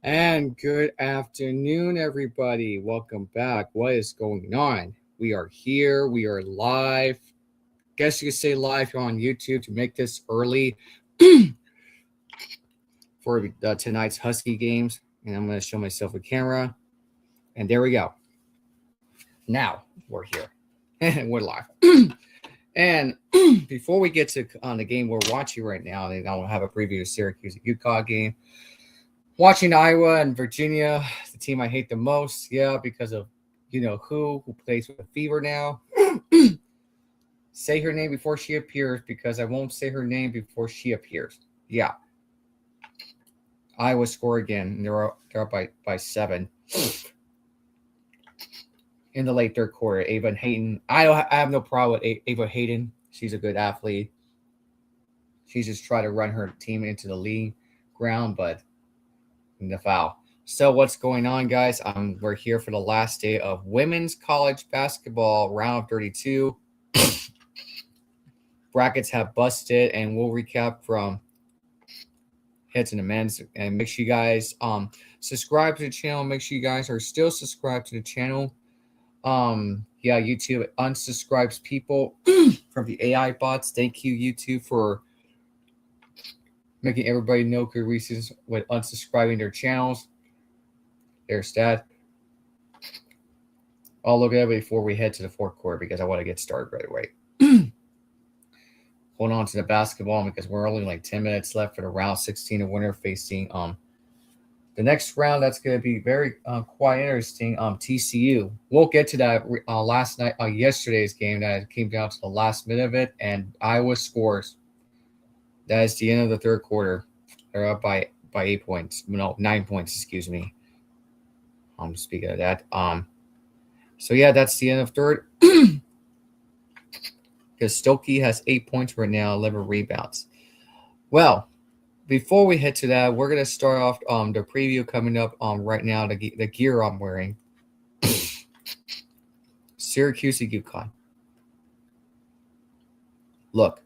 And good afternoon, everybody. Welcome back. What is going on? We are here. We are live. Guess you could say live here on YouTube to make this early for tonight's Husky games. And I'm going to show myself a camera. And there we go. Now we're here. We're live. And before we get to on the game we're watching right now, I'll have a preview of Syracuse and UConn game. Watching Iowa and Virginia, the team I hate the most, because of who plays with a fever now. Say her name before she appears, because I won't say her name before she appears. Yeah. Iowa score again. They're up by 7 in the late third quarter. Ava Hayden. I have no problem with Ava Hayden. She's a good athlete. She's just trying to run her team into the league ground, but the foul. So what's going on, guys? We're here for the last day of women's college basketball round of 32. Brackets have busted, and we'll recap from heads and the men's. And make sure you guys subscribe to the channel. Make sure you guys are still subscribed to the channel. YouTube unsubscribes people from the AI bots. Thank you, YouTube, for making everybody know good reasons with unsubscribing their channels. There's that. I'll look at it before we head to the fourth quarter because I want to get started right away. Hold on to the basketball because we're only like 10 minutes left for the round 16 of winner facing the next round. That's going to be very quite interesting. TCU. We'll get to that last night, yesterday's game that came down to the last minute of it, and Iowa scores. That is the end of the third quarter. They're up by 8 points. No, 9 points, excuse me. Speaking of that. So that's the end of third. Because Stokey has 8 points right now, 11 rebounds. Well, before we head to that, we're gonna start off the preview coming up right now, the gear I'm wearing. Syracuse and UConn. Look.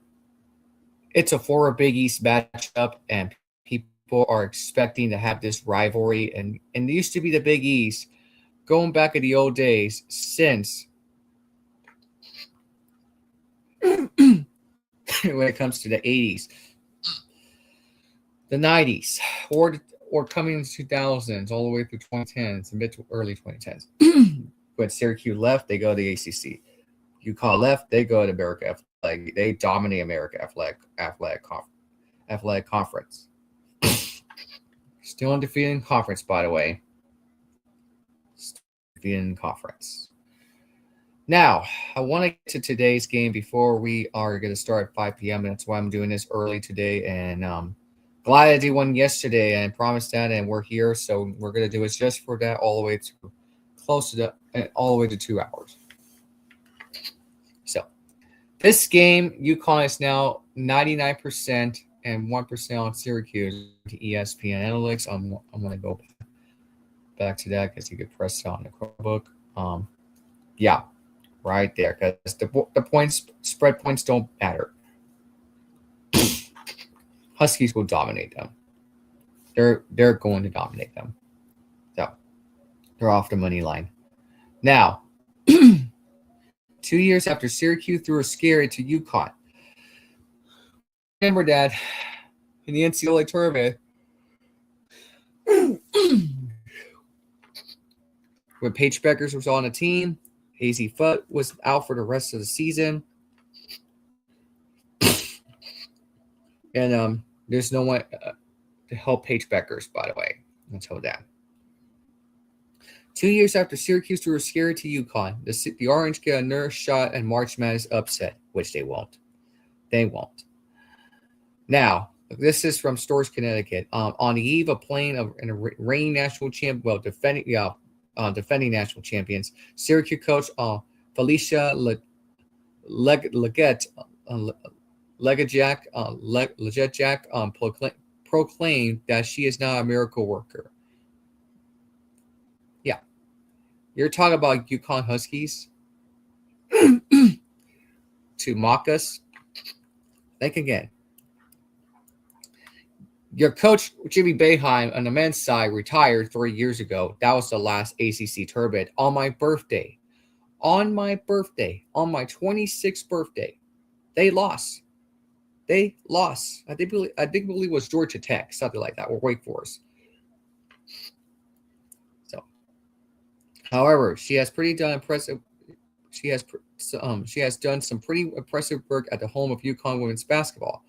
It's a former Big East matchup, and people are expecting to have this rivalry. And it used to be the Big East, going back in the old days, since when it comes to the 80s, the 90s, or coming into 2000s, all the way through 2010s, mid to early 2010s. When Syracuse left, they go to the ACC. UConn left, they go to America. Like they dominate America athletic conference. Still undefeated in conference, by the way. Still undefeated in conference. Now, I want to get to today's game before we are going to start at 5 p.m. That's why I'm doing this early today. And glad I did one yesterday and promised that, and we're here. So we're going to do it just for that, all the way to close to all the way to 2 hours. So. This game, UConn is now 99% and 1% on Syracuse to ESPN Analytics. I'm going to go back to that because you could press it on the Chromebook. Right there. Because the points, spread points don't matter. Huskies will dominate them. They're going to dominate them. So they're off the money line. Now. 2 years after Syracuse threw a scary to UConn. Remember that in the NCAA tournament, when Paige Beckers was on the team, AZ Foot was out for the rest of the season. And there's no one to help Paige Beckers, by the way, until that. 2 years after Syracuse threw a scare to UConn, the Orange get a nerve shot and March Madness upset, which they won't. They won't. Now, this is from Storrs, Connecticut. On the eve of playing in a reigning national champ, defending national champions, Syracuse coach Felicia Legette proclaimed that she is not a miracle worker. Yeah. You're talking about UConn Huskies to mock us? Think again. Your coach, Jimmy Boeheim, on the men's side, retired 3 years ago. That was the last ACC tournament on my birthday. On my 26th birthday, they lost. I think it was Georgia Tech, something like that, or Wake Forest. So, however, she has done some pretty impressive work at the home of UConn women's basketball.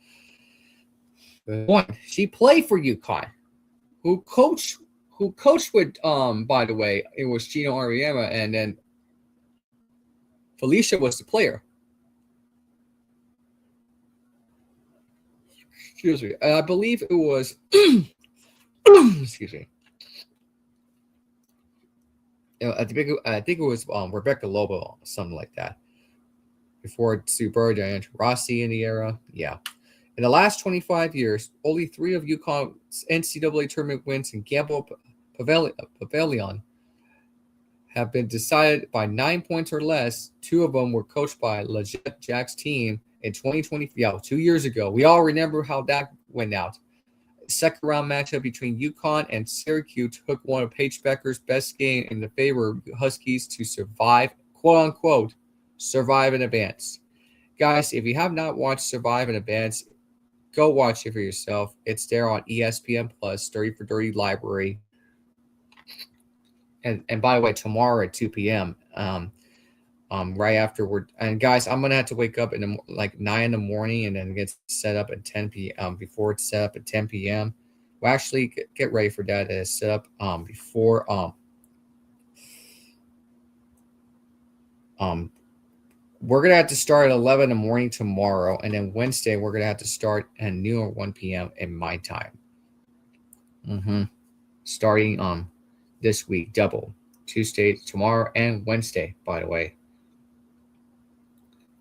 One, she played for UConn, who coached with by the way, it was Gino Auriemma, and then Felicia was the player. Excuse me. I believe it was excuse me. I think it was Rebecca Lobo, something like that. Before Sue Bird, Diana Rossi in the era. Yeah. In the last 25 years, only 3 of UConn's NCAA tournament wins in Gamble Pavilion have been decided by 9 points or less. 2 of them were coached by Lejette Jack's team in 2020. Yeah, 2 years ago. We all remember how that went out. Second round matchup between UConn and Syracuse took one of Paige Becker's best game in the favor of Huskies to survive, quote unquote, survive and advance. Guys, if you have not watched Survive and Advance, go watch it for yourself. It's there on ESPN Plus, 30 for 30 library. And by the way, tomorrow at 2 p.m. Right afterward. And guys, I'm gonna have to wake up in like 9 in the morning and then get set up at 10 p.m. Before it's set up at 10 p.m. We'll actually get ready for that. It's set up before we're gonna have to start at 11 in the morning tomorrow, and then Wednesday we're gonna have to start at noon or 1 p.m. in my time. Starting this week, double Tuesday, tomorrow, and Wednesday. By the way.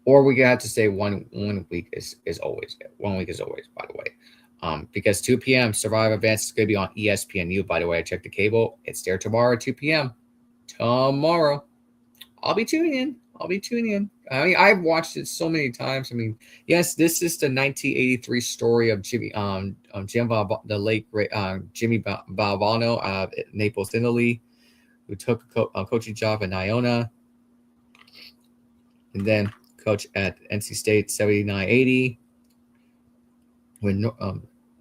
Or we have to say one week is always 1 week is always, by the way. Because 2 p.m. Survive Advance is going to be on ESPNU, by the way. I checked the cable. It's there tomorrow at 2 p.m. Tomorrow. I'll be tuning in. I mean, I've watched it so many times. I mean, yes, this is the 1983 story of the late great Jimmy Valvano of Naples, Italy, who took a coaching job in Iona. And then coach at NC State 79-80 when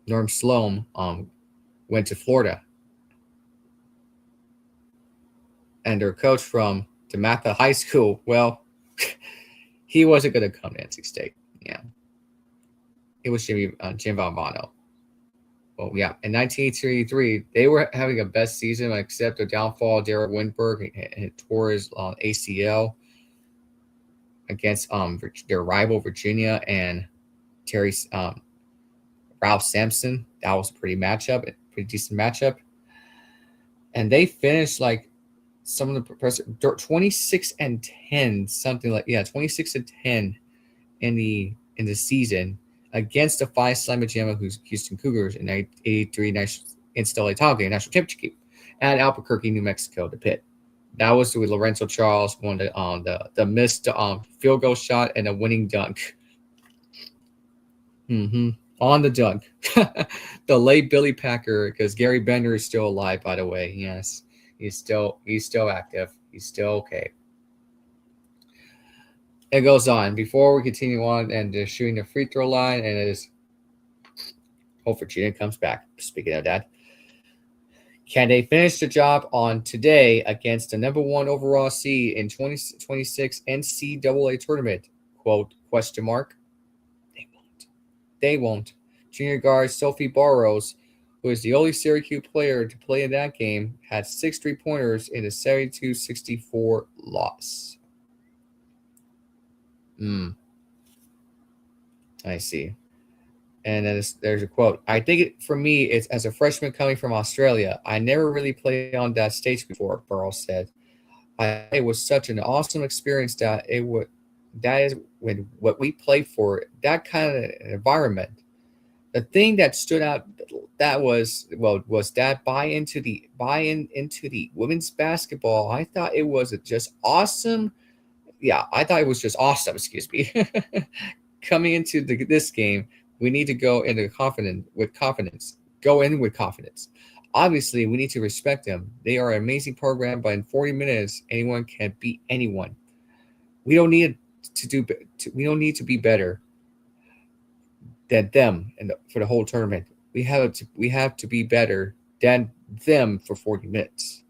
Norm Sloan went to Florida. And their coach from DeMatha High School, well, he wasn't going to come to NC State. Yeah. It was Jim Valvano. Well, yeah. In 1983, they were having a best season except the downfall of Derek Winberg and tore his ACL. Against their rival Virginia and Terry Ralph Sampson. That was a pretty decent matchup. And they finished like some of the professor 26-10, something like 26-10 in the season against the 5 Slamma Jamma Houston Cougars in 1983 NCAA title game, national championship game at Albuquerque, New Mexico, the Pit. That was with Lorenzo Charles won the missed field goal shot and a winning dunk. On the dunk. The late Billy Packer, because Gary Bender is still alive, by the way. Yes, he's still active. He's still okay. It goes on. Before we continue on and shooting the free throw line, and it is hope Virginia comes back. Speaking of that. Can they finish the job on today against the number 1 overall seed in 2026 NCAA tournament? Quote, question mark. They won't. Junior guard Sophie Barrows, who is the only Syracuse player to play in that game, had 6 3-pointers in a 72-64 loss. I see. And then there's a quote. I think for me, it's as a freshman coming from Australia, I never really played on that stage before, Burrows said. It was such an awesome experience that is when what we played for, that kind of environment. The thing that stood out was that buy-in into the women's basketball. I thought it was just awesome. Yeah, I thought it was just awesome, excuse me. Coming into this game. We need to go into with confidence. Go in with confidence. Obviously, we need to respect them. They are an amazing program, but in 40 minutes, anyone can beat anyone. We don't need we don't need to be better than them for the whole tournament. We have to be better than them for 40 minutes.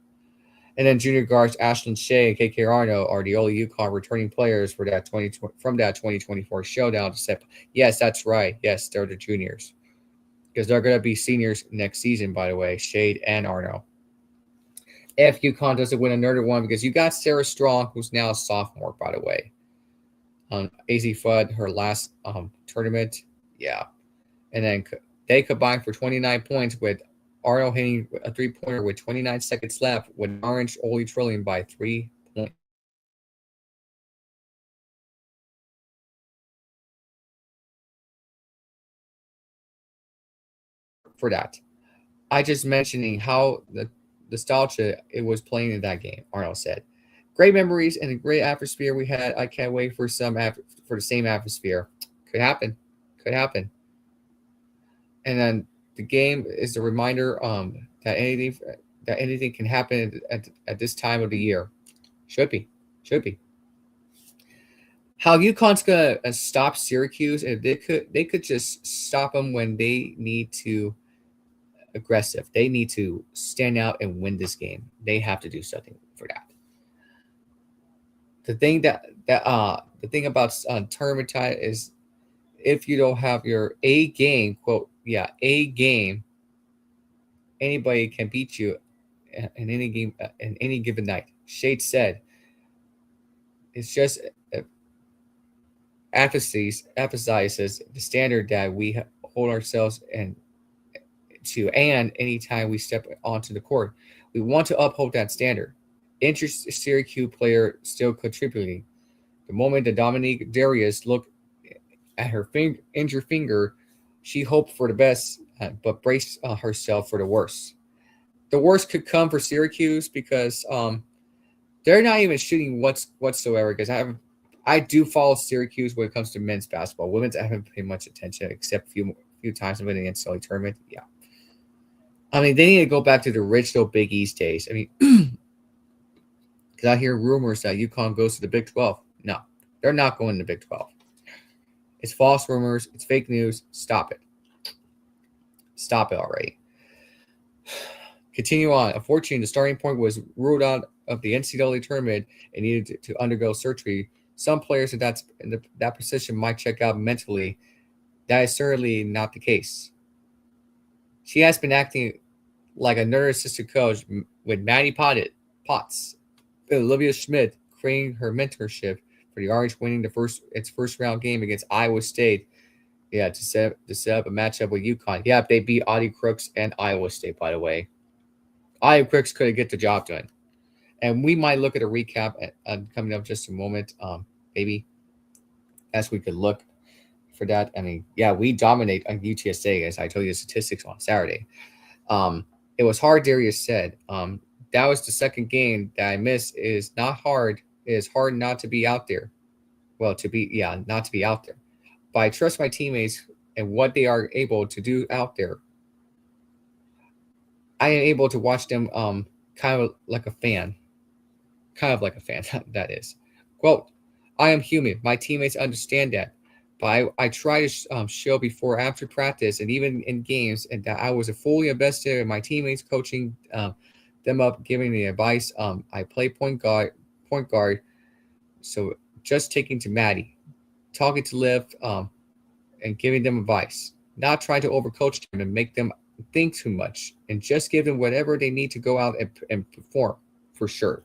And then junior guards Ashlyn Shea and KK Arno are the only UConn returning players for that 2024 showdown. Yes, that's right. Yes, they're the juniors. Because they're going to be seniors next season, by the way, Shade and Arno. If UConn doesn't win another one, because you got Sarah Strong, who's now a sophomore, by the way. AZ Fudd, her last tournament. Yeah. And then they combined for 29 points with Arno hitting a three-pointer with 29 seconds left, with Orange only trailing by 3 points. For that. I just mentioning how the nostalgia it was playing in that game, Arno said. Great memories and a great atmosphere we had. I can't wait for for the same atmosphere. Could happen. Could happen. And then the game is a reminder that anything can happen at this time of the year. Should be. How UConn's gonna stop Syracuse, if they could just stop them when they need to aggressive. They need to stand out and win this game. They have to do something for that. The thing the thing about tournament time is if you don't have your A game, quote, yeah, A game, anybody can beat you in any game in any given night. Shade said, it's just emphasizes the standard that we hold ourselves and anytime we step onto the court, we want to uphold that standard. Syracuse player still contributing. The moment that Dominique Darius looked at her injured finger, she hoped for the best, but braced herself for the worst. The worst could come for Syracuse because they're not even shooting whatsoever. Because I do follow Syracuse when it comes to men's basketball. Women's I haven't paid much attention except a few times in the NCAA tournament. Yeah. I mean, they need to go back to the original Big East days. I mean, because I hear rumors that UConn goes to the Big 12. No, they're not going to the Big 12. It's false rumors. It's fake news. Stop it. Stop it already. Continue on. Unfortunately, the starting point was ruled out of the NCAA tournament and needed to undergo surgery. Some players in that position might check out mentally. That is certainly not the case. She has been acting like another assistant coach with Maddie Potts, Olivia Schmidt creating her mentorship for the Orange, winning its first round game against Iowa State. Yeah, to set up a matchup with UConn. Yeah, they beat Audie Crooks and Iowa State, by the way. Iowa Crooks couldn't get the job done. And we might look at a recap coming up just a moment, maybe, as we could look for that. I mean, yeah, we dominate on UTSA, as I told you the statistics on Saturday. It was hard, Darius said. That was the second game that I missed. It is not hard. It is hard not to be out there. Well, not to be out there. But I trust my teammates and what they are able to do out there. I am able to watch them kind of like a fan. Kind of like a fan, that is. Quote, I am human. My teammates understand that. But I try to show before, after practice, and even in games, and that I was fully invested in my teammates, coaching them up, giving the advice. I play point guard. So just taking to Maddie, talking to Liv, and giving them advice. Not trying to overcoach them and make them think too much, and just give them whatever they need to go out and perform. For sure.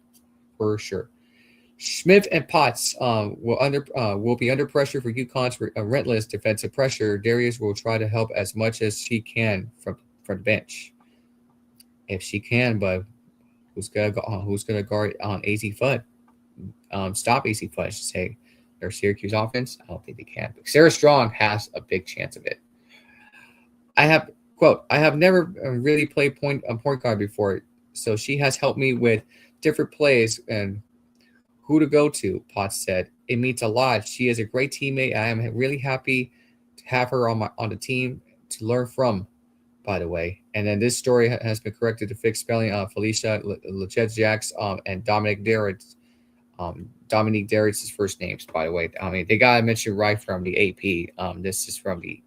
Smith and Potts will be under pressure for UConn's relentless defensive pressure. Darius will try to help as much as she can from the bench, if she can. But who's gonna guard on AZ Fudd? Stop AZ Fudd, I should say. Their Syracuse offense, I don't think they can. But Sarah Strong has a big chance of it. I have never really played point guard before, so she has helped me with different plays and who to go to, Potts said. It means a lot. She is a great teammate. I am really happy to have her on the team to learn from. by the way. And then this story has been corrected to fix spelling Felicia Lachet-Jacks and Dominic Derritz. Dominique Derritz's first names, by the way. I mean, they got to mention right from the AP. This is from the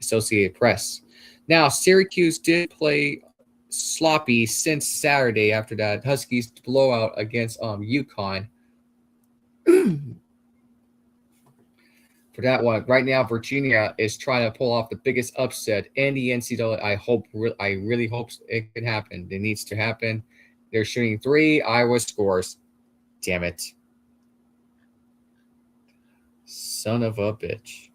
Associated Press. Now, Syracuse did play sloppy since Saturday after that Huskies blowout against UConn. For that one, right now, Virginia is trying to pull off the biggest upset in the NCAA. I really hope it can happen. It needs to happen. They're shooting 3. Iowa scores. Damn it. Son of a bitch.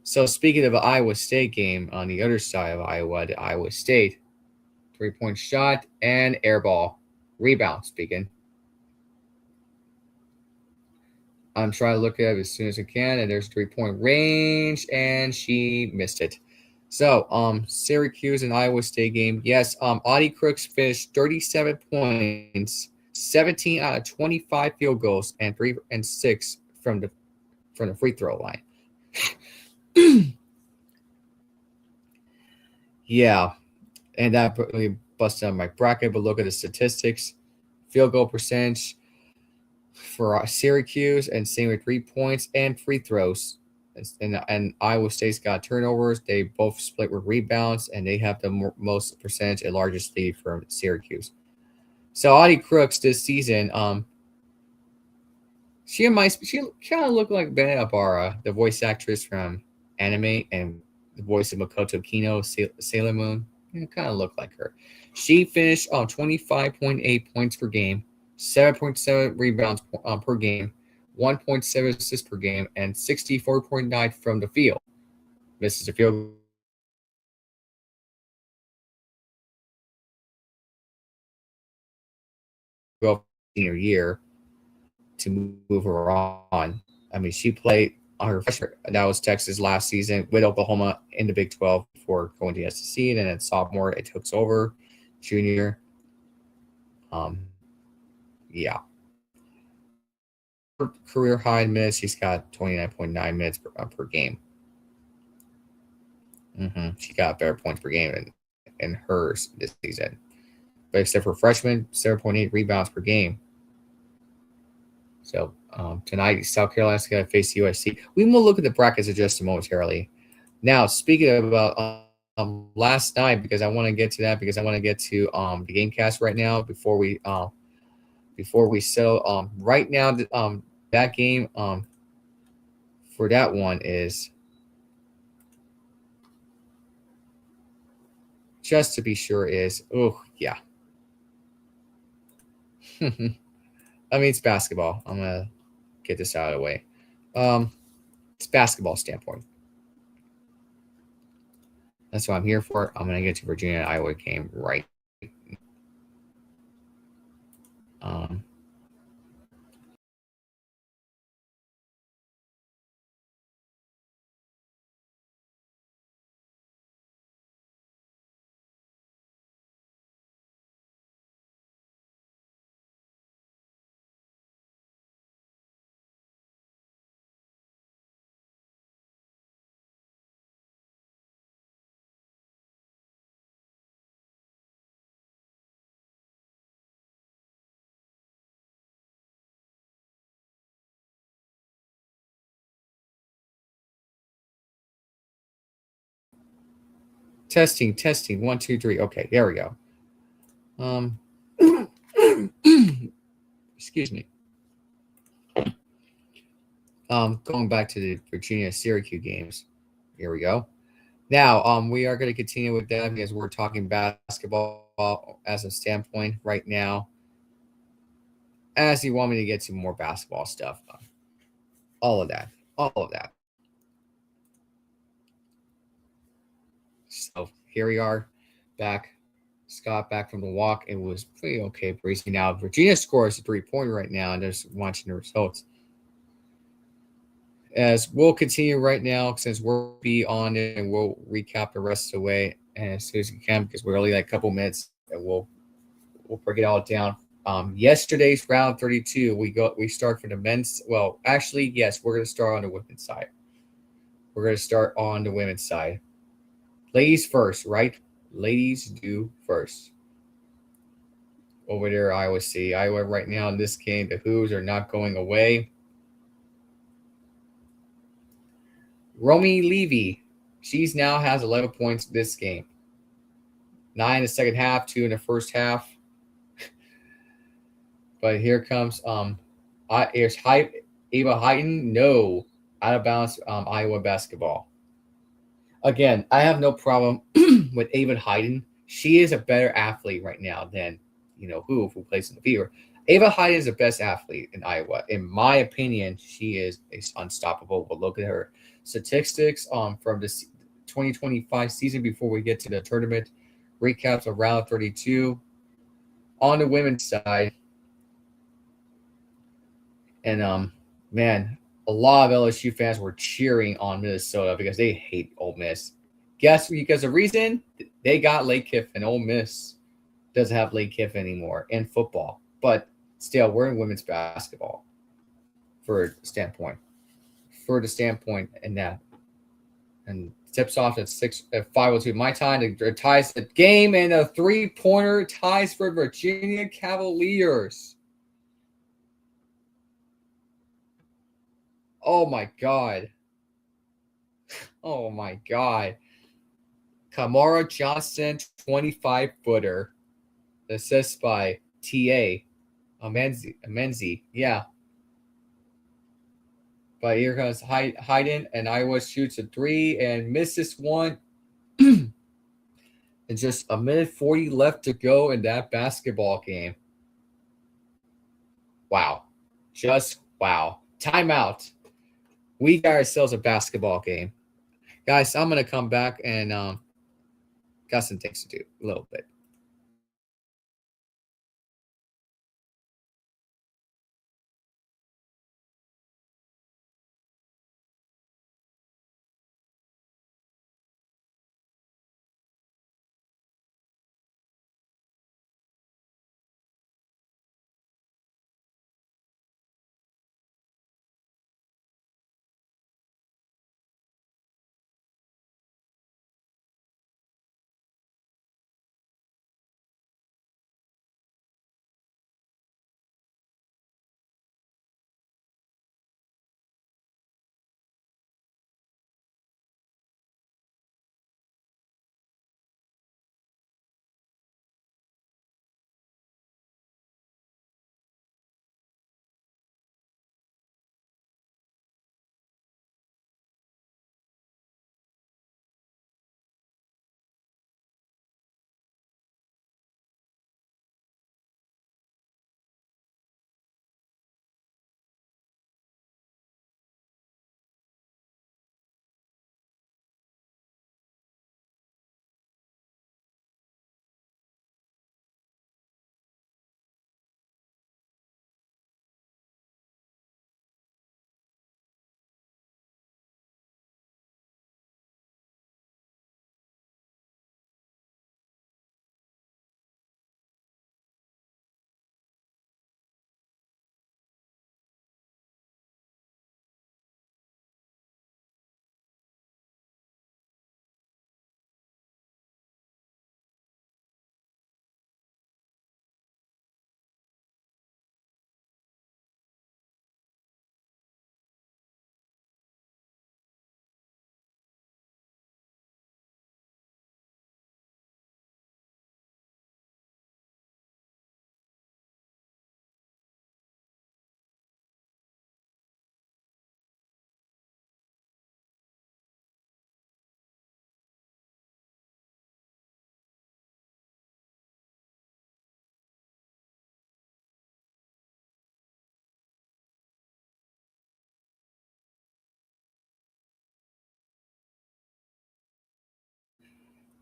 So speaking of an Iowa State game, on the other side of Iowa, the Iowa State 3-point shot and air ball. Rebound, speaking. I'm trying to look at it as soon as I can, and there's 3-point range, and she missed it. So, Syracuse and Iowa State game. Yes, Audie Crooks finished 37 points, 17 out of 25 field goals, and 3 and 6 from the free throw line. Yeah, and that really busted on my bracket. But look at the statistics: field goal percentage for Syracuse, and same with 3 points and free throws. And Iowa State's got turnovers. They both split with rebounds, and they have the most percentage and largest lead from Syracuse. So Audie Crooks this season, she kind of looked like Bennett Ibarra, the voice actress from anime, and the voice of Makoto Kino, Sailor Moon. Kind of looked like her. She finished on 25.8 points per game, 7.7 rebounds per game, 1.7 assists per game, and 64.9 from the field. Misses a field goal senior year to move her on. I mean, she played on her freshman. That was Texas last season with Oklahoma in the Big 12 before going to the SEC, and then sophomore it took over. Junior, yeah. Her career high in minutes, she's got 29.9 minutes per game. She got better points per game in hers this season. But except for freshman, 7.8 rebounds per game. So tonight, South Carolina's going to face USC. We will look at the brackets just momentarily. Now, speaking about last night, because I want to get to that, because I want to get to the game cast right now before we settle. Right now, that game for that one is, just to be sure, is yeah. I mean, it's basketball. I'm gonna get this out of the way. It's basketball standpoint. That's what I'm here for. I'm gonna get to Virginia and Iowa game right. Testing. 1, 2, 3. Okay, there we go. Excuse me. Going back to the Virginia Syracuse games. Here we go. Now, we are going to continue with that because we're talking basketball as a standpoint right now. As you want me to get to more basketball stuff, all of that. So here we are, back. Scott back from the walk. It was pretty okay, Breezy. Now Virginia scores a 3-pointer right now, and just watching the results. As we'll continue right now, since we'll be on it, and we'll recap the rest of the way and as soon as we can, because we're only like a couple minutes, and we'll break it all down. Yesterday's round 32, we start for the men's. Well, actually, yes, we're going to start on the women's side. We're going to start on the women's side. Ladies first, right? Ladies do first. Over there, Iowa City. Iowa right now in this game, the Hoos are not going away. Romy Levy, she's now has 11 points this game. 9 in the second half, 2 in the first half. But here comes here's Ava Heighton. No, out of bounds. Iowa basketball. Again, I have no problem with Ava Heighton. She is a better athlete right now than who plays in the Fever. Ava Heighton is the best athlete in Iowa. In my opinion, she is unstoppable. But look at her statistics from the 2025 season before we get to the tournament. Recaps of round 32. On the women's side, and man, a lot of LSU fans were cheering on Minnesota because they hate Ole Miss. Guess because the reason they got Lane Kiffin. Ole Miss doesn't have Lane Kiffin anymore in football, but still, we're in women's basketball for the standpoint in that. And tips off at 5:02 my time. It ties the game, and a 3-pointer ties for Virginia Cavaliers. Oh my God. Oh my God. Kamara Johnson, 25-footer. Assist by T.A. Amenzi. Yeah. But here comes Hayden, and Iowa shoots a 3 and misses one. And just a minute 40 left to go in that basketball game. Wow. Just wow. Timeout. We got ourselves a basketball game. Guys, I'm going to come back and got some things to do a little bit.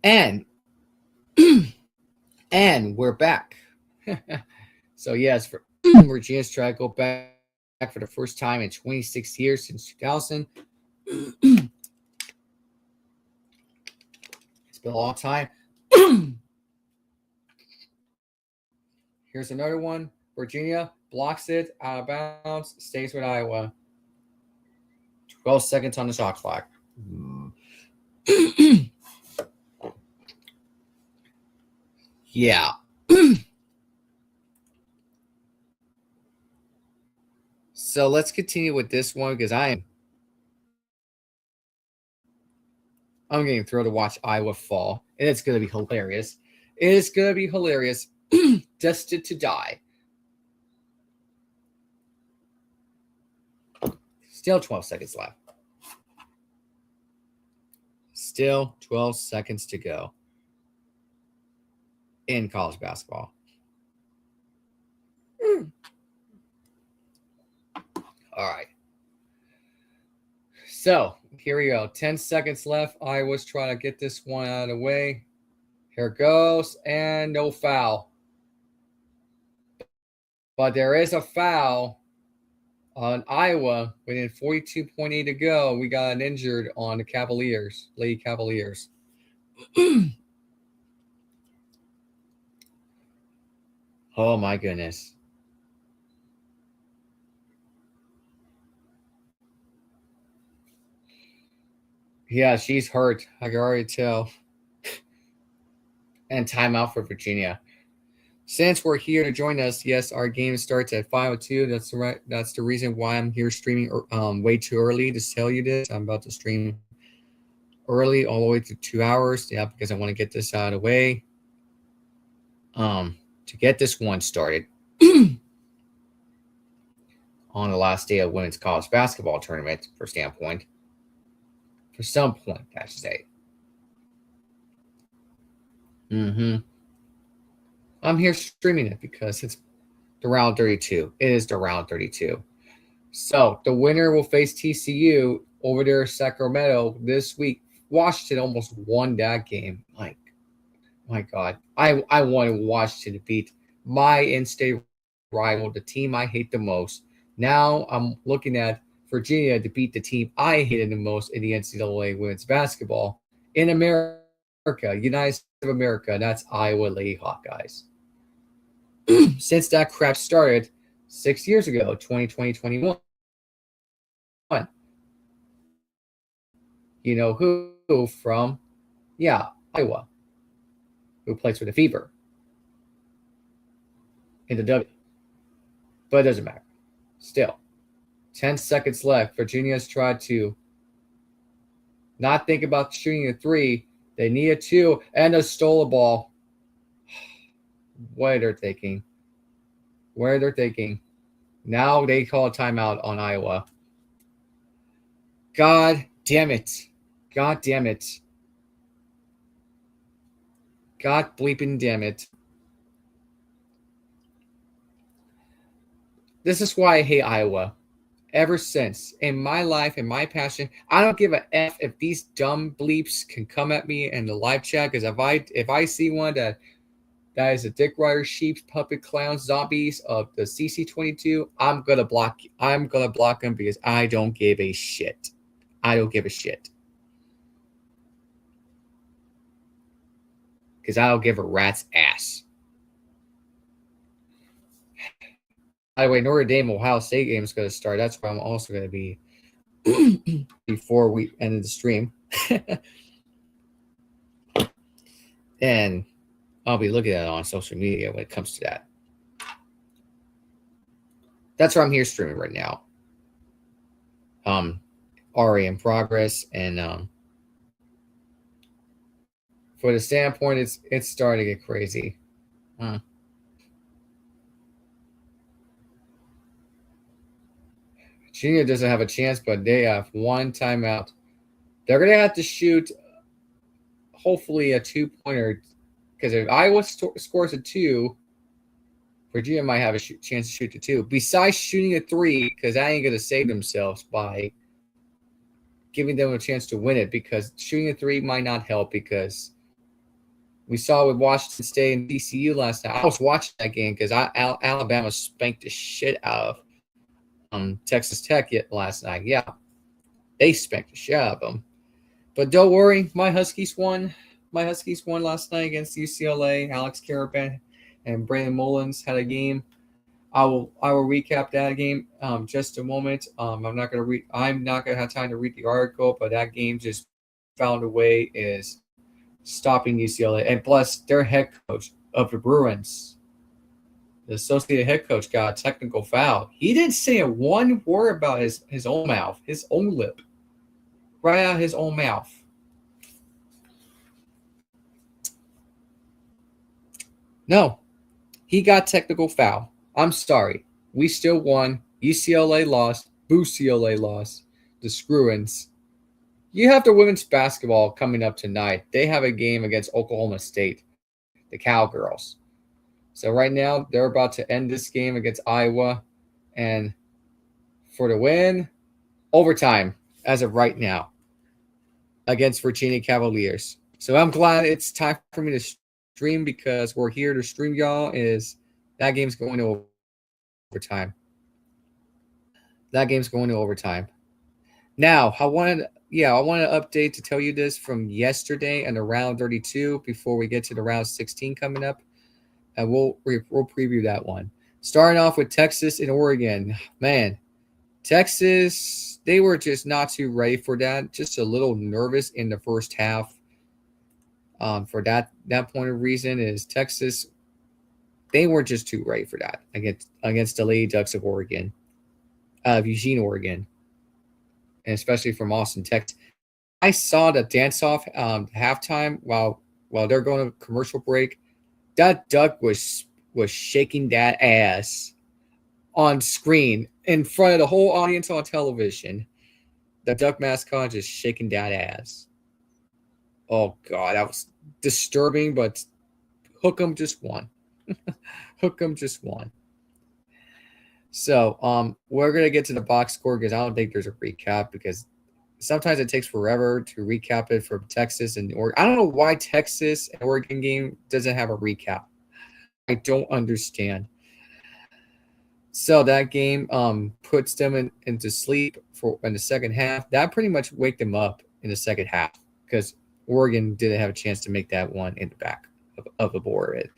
And and we're back. So yes, for Virginia's try to go back for the first time in 26 years since 2000. It's been a long time. Here's another one. Virginia blocks it out of bounds, stays with Iowa. 12 seconds on the shot clock. Yeah. So let's continue with this one because I'm getting thrilled to watch Iowa fall, and it's going to be hilarious. It's going to be hilarious. Destined to die. Still 12 seconds left. Still 12 seconds to go in college basketball. All right. So here we go. 10 seconds left. Iowa's trying to get this one out of the way. Here it goes. And no foul. But there is a foul on Iowa within 42.8 to go. We got an injured on the Cavaliers, Lady Cavaliers. Oh, my goodness. Yeah, she's hurt. I can already tell. And timeout for Virginia. Since we're here to join us, yes, our game starts at 5:02. That's the reason why I'm here streaming way too early to tell you this. I'm about to stream early all the way through 2 hours. Yeah, because I want to get this out of the way. To get this one started on the last day of women's college basketball tournament for some point, I should say. I'm here streaming it because it's the round 32. It is the round 32. So the winner will face TCU over there, Sacramento this week. Washington almost won that game. My God. I wanted Washington to beat my in-state rival, the team I hate the most. Now I'm looking at Virginia to beat the team I hated the most in the NCAA women's basketball in America, United States of America. That's Iowa Lady Hawkeyes. Since that crap started 6 years ago, 2020-21. You know who from? Yeah, Iowa. Who plays for the Fever in the W. But it doesn't matter. Still, 10 seconds left. Virginia's tried to not think about shooting a three. They need a two, and they stole a ball. What are they thinking? Where they're thinking. Now they call a timeout on Iowa. God damn it. God damn it. God bleeping damn it. This is why I hate Iowa. Ever since. In my life, in my passion, I don't give a F if these dumb bleeps can come at me in the live chat. Because if I see one that is a Dick Rider, sheep, puppet, clowns, zombies of the CC22, I'm gonna block them because I don't give a shit. I don't give a shit. Because I don't give a rat's ass. By the way, Notre Dame Ohio State game is going to start. That's where I'm also going to be before we end the stream. And I'll be looking at it on social media when it comes to that. That's where I'm here streaming right now. Already in progress. And for the standpoint, it's starting to get crazy. Virginia doesn't have a chance, but they have one timeout. They're going to have to shoot, hopefully, a two-pointer. Because if Iowa scores a two, Virginia might have a chance to shoot the two. Besides shooting a three, because that ain't going to save themselves by giving them a chance to win it. Because shooting a three might not help because we saw with Washington State and TCU last night. I was watching that game because Alabama spanked the shit out of Texas Tech last night. Yeah, they spanked the shit out of them. But don't worry, my Huskies won. My Huskies won last night against UCLA. Alex Caravan and Brandon Mullins had a game. I will recap that game just a moment. I'm not gonna have time to read the article, but that game just found a way is stopping UCLA, and plus their head coach of the Bruins, the associate head coach, got a technical foul. He didn't say a one word about his own mouth, his own lip, right out of his own mouth. No, he got technical foul. I'm sorry. We still won. UCLA lost. Boo CLA lost. The Screw-ins. You have the women's basketball coming up tonight. They have a game against Oklahoma State, the Cowgirls. So right now, they're about to end this game against Iowa. And for the win, overtime as of right now against Virginia Cavaliers. So I'm glad it's time for me to stream because we're here to stream y'all. That game's going to overtime. That game's going to overtime. Now, I wanted to update to tell you this from yesterday and the round 32 before we get to the round 16 coming up. And we'll preview that one. Starting off with Texas and Oregon. Man, Texas, they were just not too ready for that. Just a little nervous in the first half. For that point of reason is Texas, they weren't just too ready for that against the Lady Ducks of Oregon, of Eugene, Oregon, and especially from Austin, Texas. I saw the dance-off halftime while they're going to commercial break. That duck was shaking that ass on screen in front of the whole audience on television. The duck mascot just shaking that ass. Oh, God, that was disturbing, but Hook'em just won. Hook'em just won. So we're going to get to the box score because I don't think there's a recap because sometimes it takes forever to recap it from Texas and Oregon. I don't know why Texas and Oregon game doesn't have a recap. I don't understand. So that game puts them into sleep in the second half. That pretty much wake them up in the second half because Oregon didn't have a chance to make that one in the back of the board.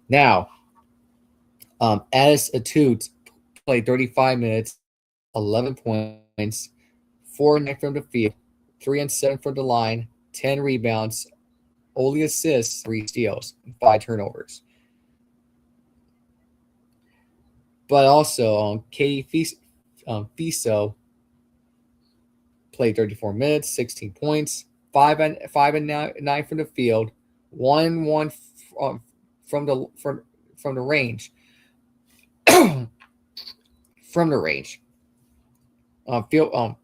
Now, Addis Atut played 35 minutes, 11 points, 4 from the field, 3 and 7 from the line, 10 rebounds, only assists, 3 steals, and 5 turnovers. But also, Katie Fiso played 34 minutes, 16 points, 5 and 9 from the field, 1 from the range. From the range. Field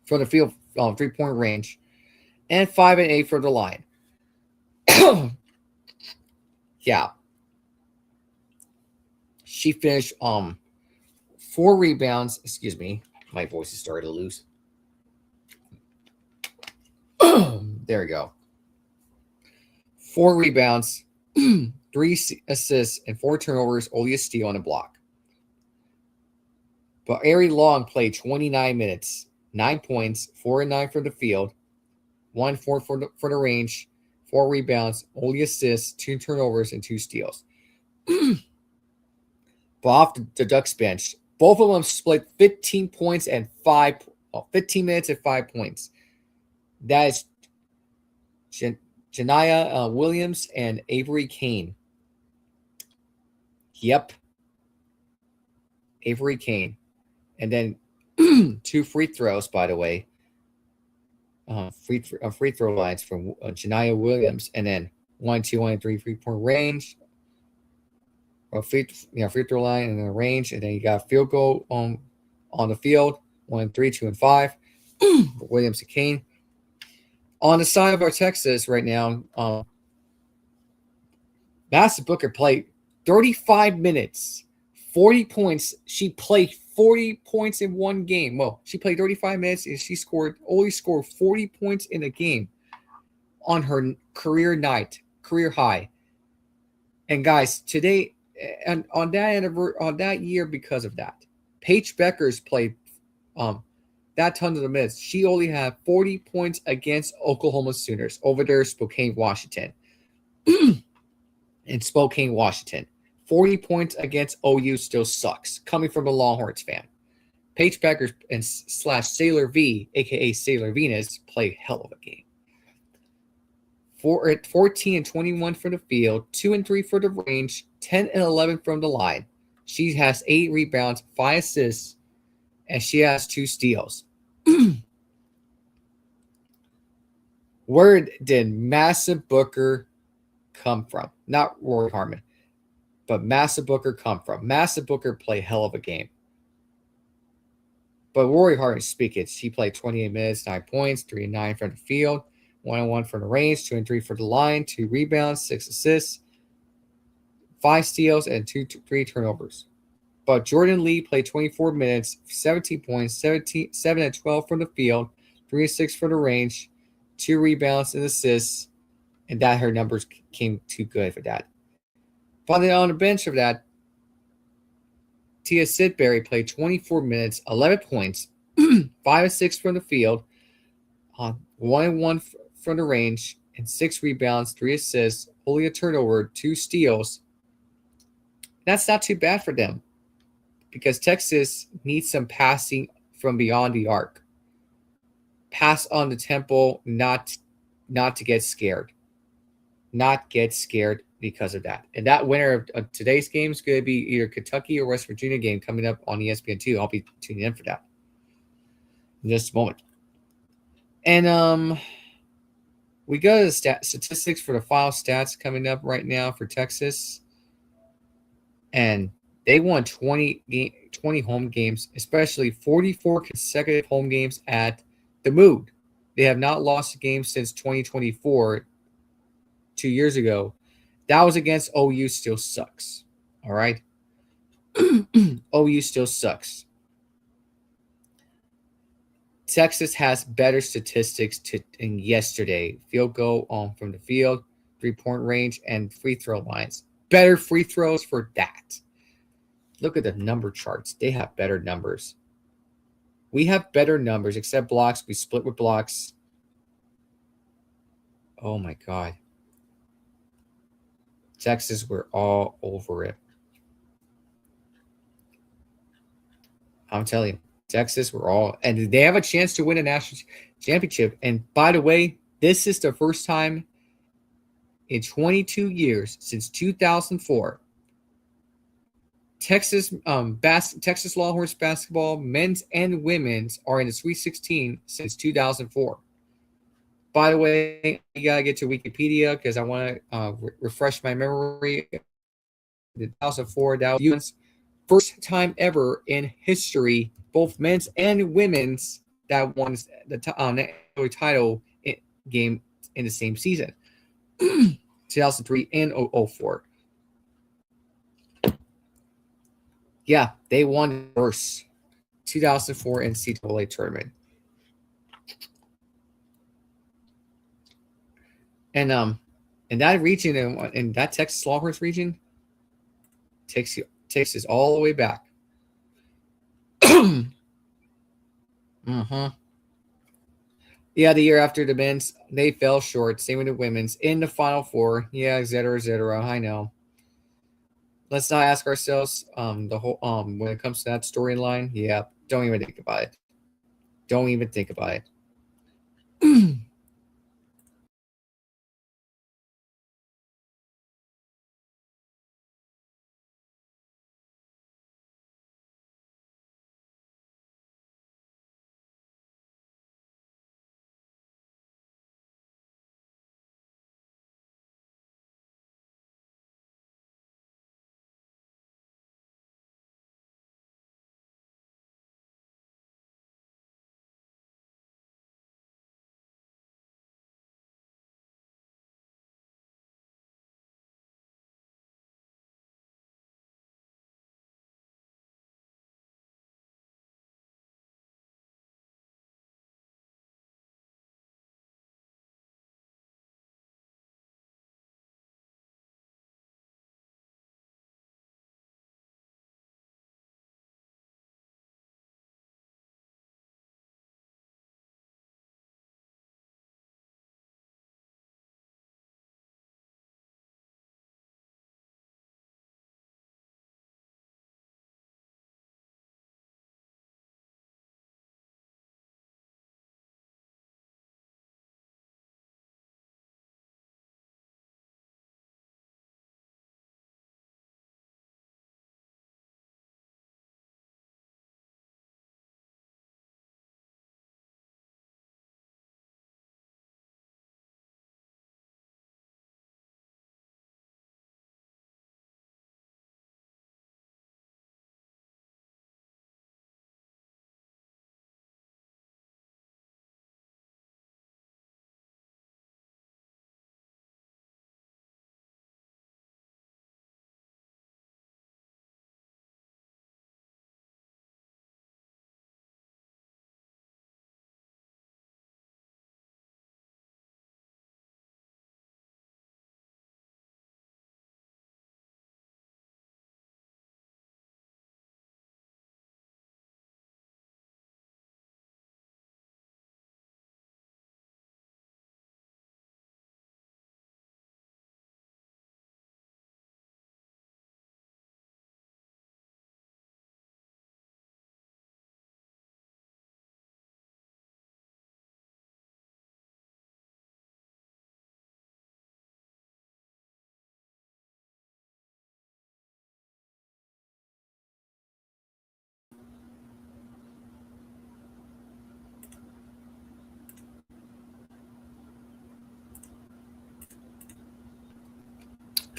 from the field 3-point range, and 5 and 8 for the line. Yeah. She finished 4 rebounds. Excuse me. My voice is starting to lose. There we go. 4 rebounds, 3 assists, and 4 turnovers, only a steal and a block. But Ari Long played 29 minutes, 9 points, 4 and 9 from the field, 1 for the range, 4 rebounds, only assists, 2 turnovers, and 2 steals. But off the Ducks bench, both of them split 15 points and 15 minutes and 5 points. That is Janiah Williams and Avery Kane. Yep. Avery Kane. And then 2 free throws, by the way. Free throw lines from Janiah Williams. And then 1, 2, 1, 3 3-point range. Free throw line and then range. And then you got field goal on the field. 1, 3, 2, and 5. Williams and Kane. On the side of our Texas right now, Madison Booker played 35 minutes, 40 points. She played 40 points in one game. Well, she played 35 minutes and she only scored 40 points in a game on her career high. And guys, today and on that year, because of that, Paige Beckers played that tons of minutes. She only had 40 points against Oklahoma Sooners over there in Spokane, Washington. 40 points against OU still sucks. Coming from a Longhorns fan. Paige Becker and / Sailor V, a.k.a. Sailor Venus, play hell of a game. 14 and 21 for the field, 2 and 3 for the range, 10 and 11 from the line. She has 8 rebounds, 5 assists, and she has 2 steals. Where did Massa Booker come from? Not Rory Harmon, but Massa Booker come from. Massa Booker play hell of a game. But Rory Harmon, speaking, she played 28 minutes, 9 points, 3 and 9 from the field, 1 and 1 from the range, 2 and 3 for the line, 2 rebounds, 6 assists, 5 steals, and 3 turnovers. But Jordan Lee played 24 minutes, 17 points, 7 and 12 from the field, 3 and 6 for the range, 2 rebounds and assists, and that her numbers came too good for that. But then on the bench of that, Tia Sidbury played 24 minutes, 11 points, 5 and 6 from the field, 1 and 1 from the range, and 6 rebounds, 3 assists, only a turnover, 2 steals. That's not too bad for them because Texas needs some passing from beyond the arc. Pass on the tempo, not to get scared. Not get scared because of that. And that winner of today's game is going to be either Kentucky or West Virginia game coming up on ESPN2. I'll be tuning in for that in just a moment. And we go to the statistics for the final stats coming up right now for Texas. And they won 20 home games, especially 44 consecutive home games at the Mood. They have not lost a game since 2024, 2 years ago. That was against OU still sucks. All right? OU still sucks. Texas has better statistics in yesterday. Field goal from the field, 3-point range, and free throw lines. Better free throws for that. Look at the number charts. They have better numbers. We have better numbers, except blocks. We split with blocks. Oh, my God. Texas, we're all over it. I'm telling you, Texas, we're all – and they have a chance to win a national championship. And, by the way, this is the first time in 22 years since 2004 Texas Longhorns basketball, men's and women's, are in the Sweet 16 since 2004. By the way, you got to get to Wikipedia because I want to refresh my memory. The 2004, that was first time ever in history, both men's and women's, that won the title game in the same season. 2003 and 2004. Yeah, they won the first 2004 NCAA tournament. And in that region, in that Texas Longhorns region, takes us all the way back. Yeah, the year after the men's, they fell short. Same with the women's in the Final Four. Yeah, et cetera. I know. Let's not ask ourselves the whole when it comes to that storyline. Yeah, don't even think about it. Don't even think about it.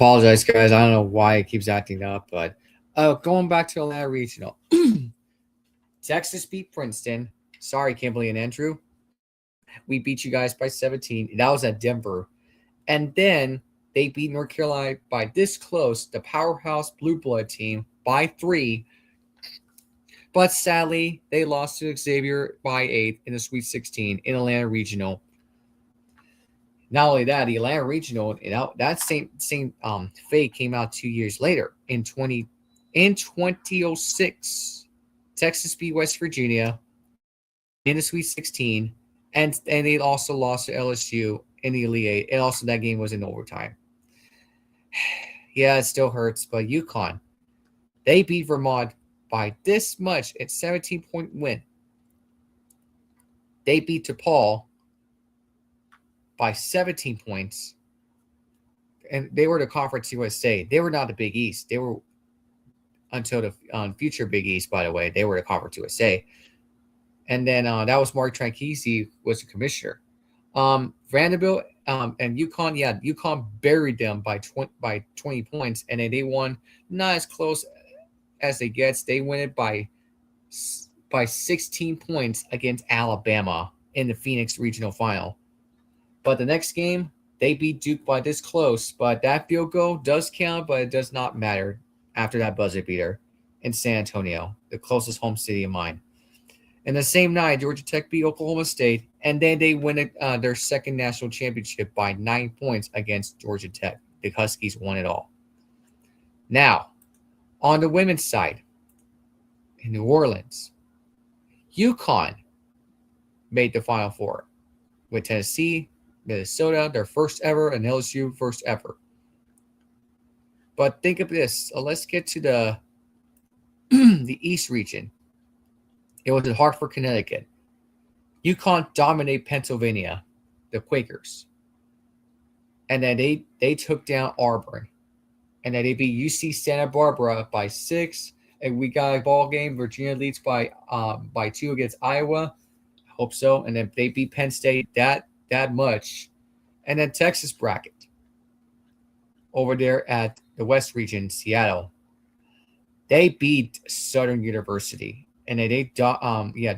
Apologize, guys. I don't know why it keeps acting up, but going back to Atlanta Regional. Texas beat Princeton. Sorry, Kimberly and Andrew. We beat you guys by 17. That was at Denver. And then they beat North Carolina by this close, the powerhouse Blue Blood team, by 3. But sadly, they lost to Xavier by 8 in the Sweet 16 in Atlanta Regional. Not only that, the Atlanta Regional, that same fate came out 2 years later in 2006. Texas beat West Virginia in the Sweet 16, and they also lost to LSU in the Elite 8, and also that game was in overtime. Yeah, it still hurts, but UConn, they beat Vermont by this much, a 17-point win. They beat DePaul by 17 points, and they were the Conference USA. They were not the Big East. They were, until the future Big East, by the way, they were the Conference USA. And then that was Mark Tranchese was the commissioner. Vanderbilt and UConn, UConn buried them by 20 points, and then they won not as close as it gets. They win it by 16 points against Alabama in the Phoenix Regional Final. But the next game, they beat Duke by this close. But that field goal does count, but it does not matter after that buzzer beater in San Antonio, the closest home city of mine. And the same night, Georgia Tech beat Oklahoma State, and then they win their second national championship by 9 points against Georgia Tech. The Huskies won it all. Now, on the women's side, in New Orleans, UConn made the Final Four with Tennessee, Minnesota, their first ever, and LSU first ever. But think of this. Let's get to the East region. It was in Hartford, Connecticut. UConn dominated Pennsylvania, the Quakers. And then they took down Auburn. And then they beat UC Santa Barbara by 6. And we got a ball game. Virginia leads by 2 against Iowa. I hope so. And then they beat Penn State that much. And then Texas bracket over there at the West region, Seattle. They beat Southern University. And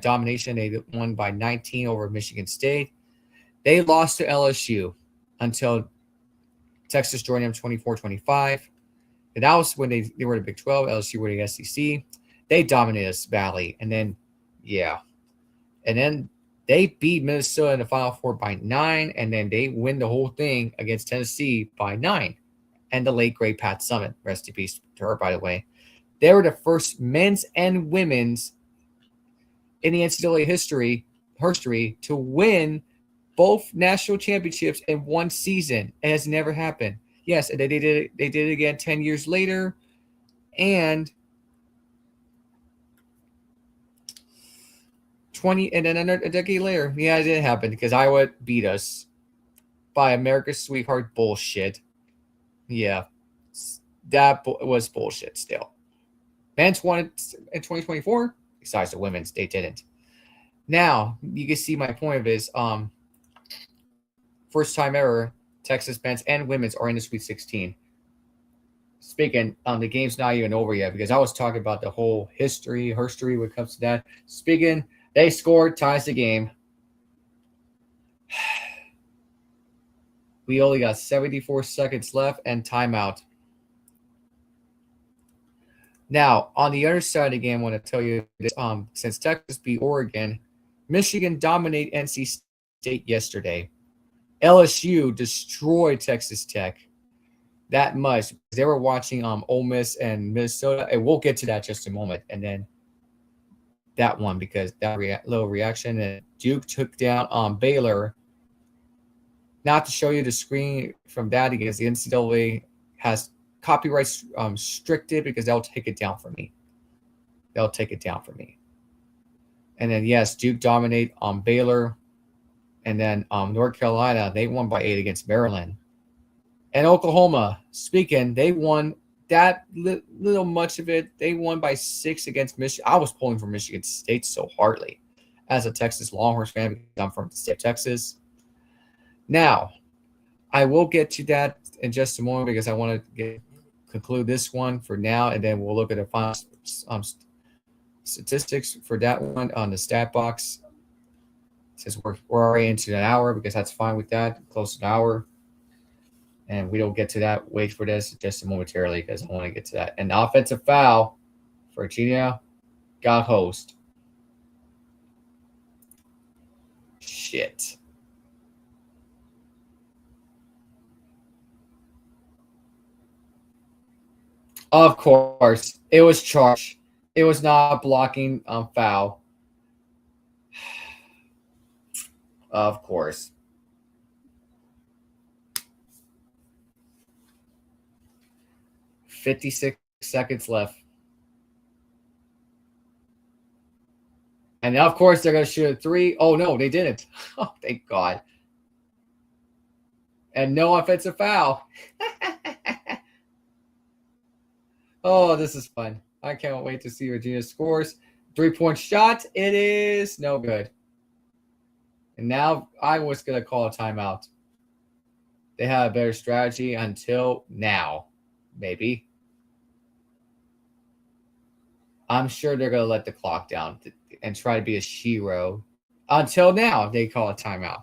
domination. They won by 19 over Michigan State. They lost to LSU until Texas joined them 24-25. And that was when they were the Big 12. LSU were the SEC. They dominated us badly. And then, And then they beat Minnesota in the Final Four by 9. And then they win the whole thing against Tennessee by 9. And the late, great Pat Summitt, rest in peace to her, by the way. They were the first men's and women's in the NCAA history to win both national championships in one season. It has never happened. Yes, and they did it again 10 years later. And then a decade later, it didn't happen because Iowa beat us by America's Sweetheart bullshit. Yeah, that was bullshit still. Men's won it in 2024. Besides the women's, they didn't. Now, you can see my point is first time ever, Texas men's and women's are in the Sweet 16. Speaking, the game's not even over yet because I was talking about the whole history when it comes to that. Speaking, they scored, ties the game. We only got 74 seconds left and timeout. Now, on the other side of the game, I want to tell you this. Since Texas beat Oregon, Michigan dominated NC State yesterday. LSU destroyed Texas Tech that much. They were watching Ole Miss and Minnesota, and we'll get to that just a moment. And then that one, because that little reaction. And Duke took down Baylor. Not to show you the screen from that, because the NCAA has copyrights restricted, because they'll take it down for me. And then, yes, Duke dominate Baylor. And then North Carolina, they won by 8 against Maryland. And Oklahoma, speaking, they won that little much of it. They won by 6 against Michigan. I was pulling for Michigan State so hardly as a Texas Longhorns fan because I'm from the state of Texas. Now, I will get to that in just a moment because I want to conclude this one for now, and then we'll look at the final statistics for that one on the stat box. Since we're already into an hour, because that's fine with that, close to an hour. And we don't get to that. Wait for this just momentarily because I want to get to that. An offensive foul for Virginia got host. Shit. Of course, it was charged. It was not blocking foul. Of course. $56 seconds left. And of course, they're going to shoot a three. Oh, no, they didn't. Oh, thank God. And no offensive foul. Oh, this is fun. I can't wait to see Virginia scores. 3-point shot. It is no good. And now I was going to call a timeout. They had a better strategy until now. Maybe. I'm sure they're going to let the clock down and try to be a shero. Until now, they call a timeout.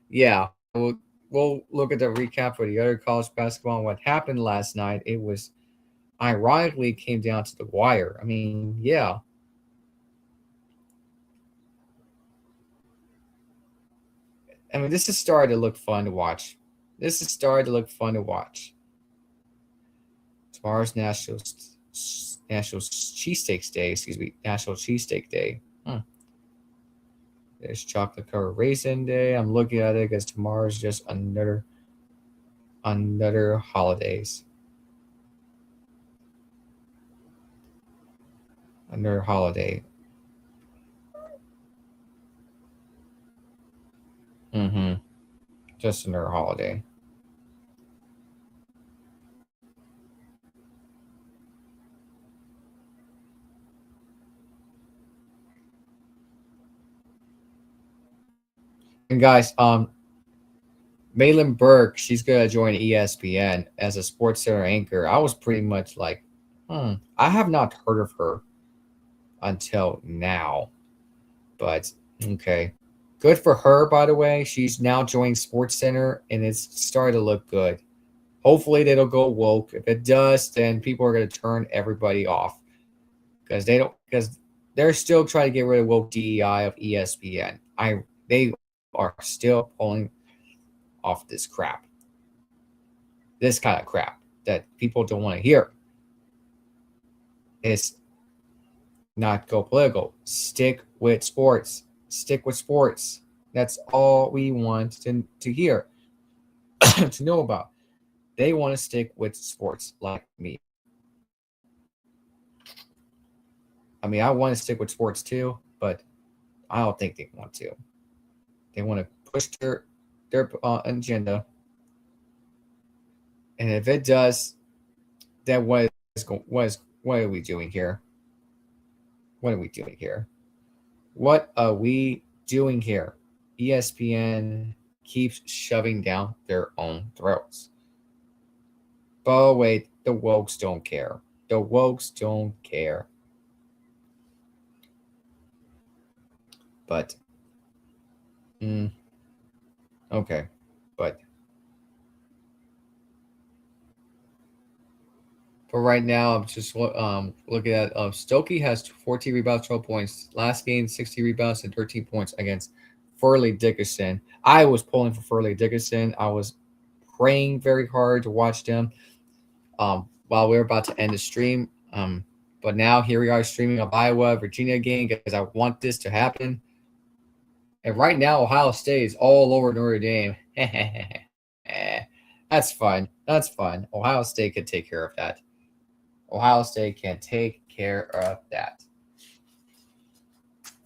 Yeah. We'll look at the recap for the other college basketball and what happened last night. It was ironically came down to the wire. I mean, yeah. I mean, this is starting to look fun to watch. Tomorrow's National Cheesesteak Day. National Cheesesteak Day. There's chocolate covered raisin day. I'm looking at it because tomorrow's just another holidays. Another holiday. Just another holiday. And guys, Malin Burke, she's gonna join ESPN as a Sports Center anchor. I was pretty much like, I have not heard of her until now. But okay. Good for her, by the way. She's now joined Sports Center and it's starting to look good. Hopefully they don't go woke. If it does, then people are gonna turn everybody off. Because they're still trying to get rid of woke DEI of ESPN. They are still pulling off this crap. This kind of crap that people don't want to hear. It's not go political. Stick with sports. That's all we want to hear, to know about. They want to stick with sports like me. I mean, I want to stick with sports too, but I don't think they want to. They want to push their agenda. And if it does, then what are we doing here? What are we doing here? ESPN keeps shoving down their own throats. But wait, the wokes don't care. But, okay. But for right now, I'm just looking at Stokey has 14 rebounds, 12 points. Last game, 60 rebounds and 13 points against Furley Dickinson. I was pulling for Furley Dickinson. I was praying very hard to watch them while we were about to end the stream. But now here we are streaming a Iowa Virginia game because I want this to happen. And right now, Ohio State is all over Notre Dame. That's fun. Ohio State can take care of that.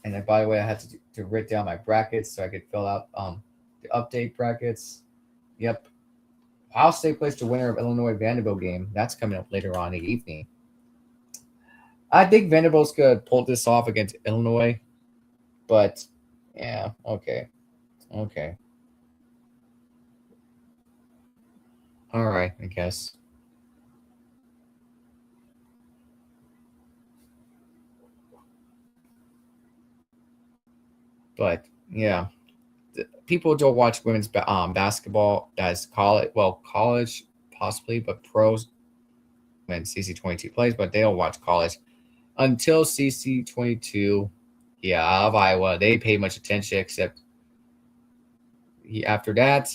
And then, by the way, I had to write down my brackets so I could fill out the update brackets. Yep. Ohio State plays the winner of Illinois Vanderbilt game. That's coming up later on in the evening. I think Vanderbilt's going to pull this off against Illinois. But, yeah, okay. All right, I guess. But yeah, people don't watch women's basketball as college. Well, college possibly, but pros when CC22 plays, but they don't watch college until CC22. Yeah, out of Iowa, they pay much attention. Except after that,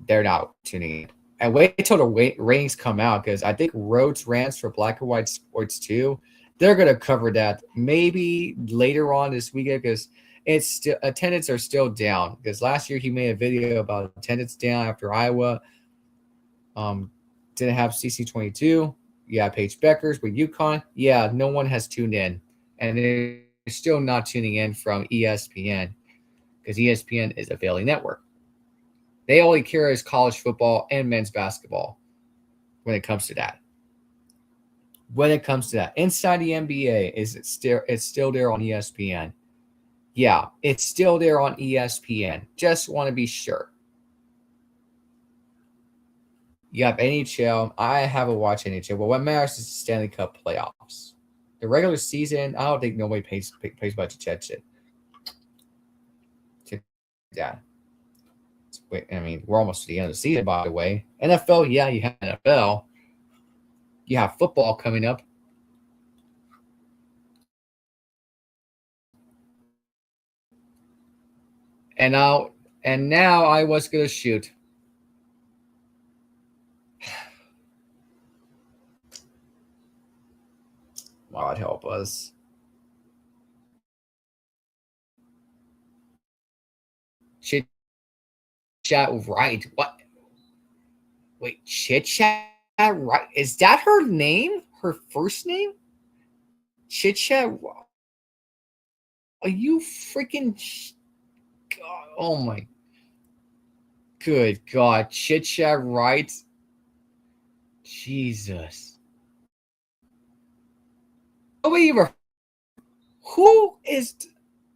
they're not tuning in. And wait till the ratings come out, because I think Rhodes Rants for Black and White Sports too, they're gonna cover that maybe later on this weekend, because it's still attendance are still down. Because last year he made a video about attendance down after Iowa didn't have CC22. Yeah, Paige Beckers with UConn. Yeah, no one has tuned in, and they're still not tuning in from ESPN, because ESPN is a failing network. They only carry college football and men's basketball when it comes to that. When it comes to that, inside the NBA, it's still there on ESPN. Yeah, it's still there on ESPN. Just want to be sure. You have NHL. I haven't watched NHL, but what matters is the Stanley Cup playoffs. The regular season, I don't think nobody pays much attention to that. I mean, we're almost to the end of the season, by the way. NFL, yeah, you have NFL. You have football coming up. And now I was going to shoot. God help us. Chit Chat right. What? Wait, Chit Chat right? Is that her name? Her first name? Chit Chat. Are you freaking? God, oh my. Good God, Chit Chat right? Jesus. Oh wait, who is?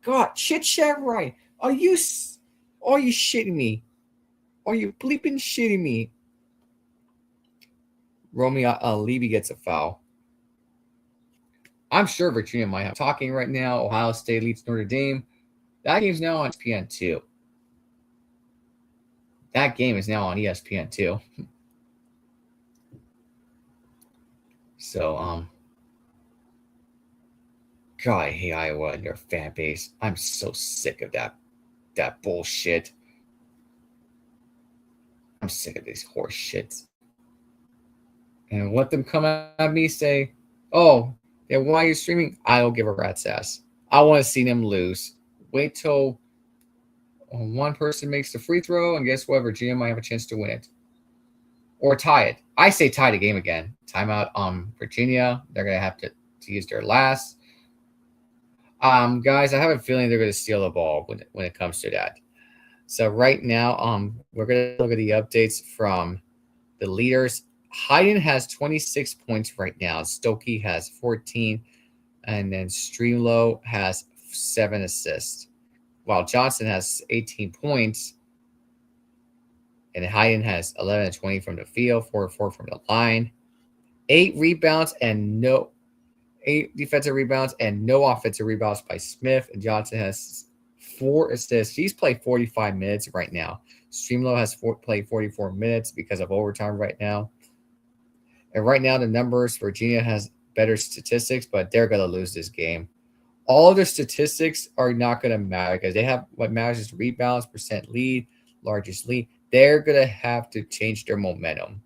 God, Chit Chat right? Are you shitting me? Are you bleeping shitting me? Romeo Levy gets a foul. I'm sure Virginia might have talking right now. Ohio State leads Notre Dame. That game's now on ESPN 2. That game is now on ESPN 2. So, God, I hate Iowa and their fan base. I'm so sick of that bullshit. I'm sick of these horse shits. And let them come at me say, oh, yeah, why are you streaming? I don't give a rat's ass. I want to see them lose. Wait till one person makes the free throw, and guess what? Virginia might have a chance to win it. Or tie it. I say tie the game again. Timeout Virginia. They're going to have to use their last. Guys, I have a feeling they're going to steal the ball when it comes to that. So right now, we're going to look at the updates from the leaders. Hayden has 26 points right now. Stokey has 14. And then Streamlow has 7 assists. While Johnson has 18 points. And Hayden has 11 and 20 from the field, 4 and 4 from the line. 8 rebounds and 8 defensive rebounds and no offensive rebounds by Smith. And Johnson has 4 assists. He's played 45 minutes right now. Streamlow has played 44 minutes because of overtime right now. And right now, the numbers, Virginia has better statistics, but they're going to lose this game. All of the statistics are not going to matter because they have what matters is rebounds, percent lead, largest lead. They're going to have to change their momentum.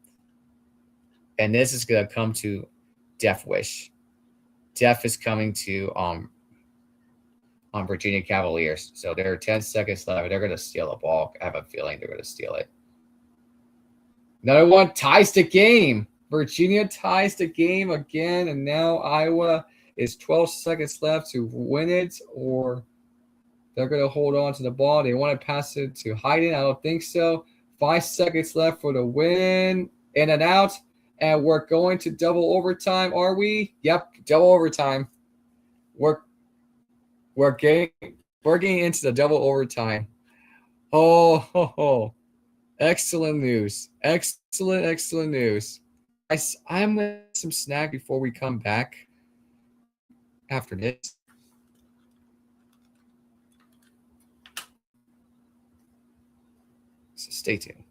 And this is going to come to Death Wish. Death is coming to Virginia Cavaliers. So there are 10 seconds left. They're going to steal the ball. I have a feeling they're going to steal it. Another one ties the game. Virginia ties the game again, and now Iowa is 12 seconds left to win it, or they're going to hold on to the ball. They want to pass it to Hayden. I don't think so. 5 seconds left for the win. In and out. And we're going to double overtime, are we? Yep, double overtime. We're getting into the double overtime. Oh, ho, ho. Excellent news. Excellent news. I'm going to have some snack before we come back after this. So stay tuned.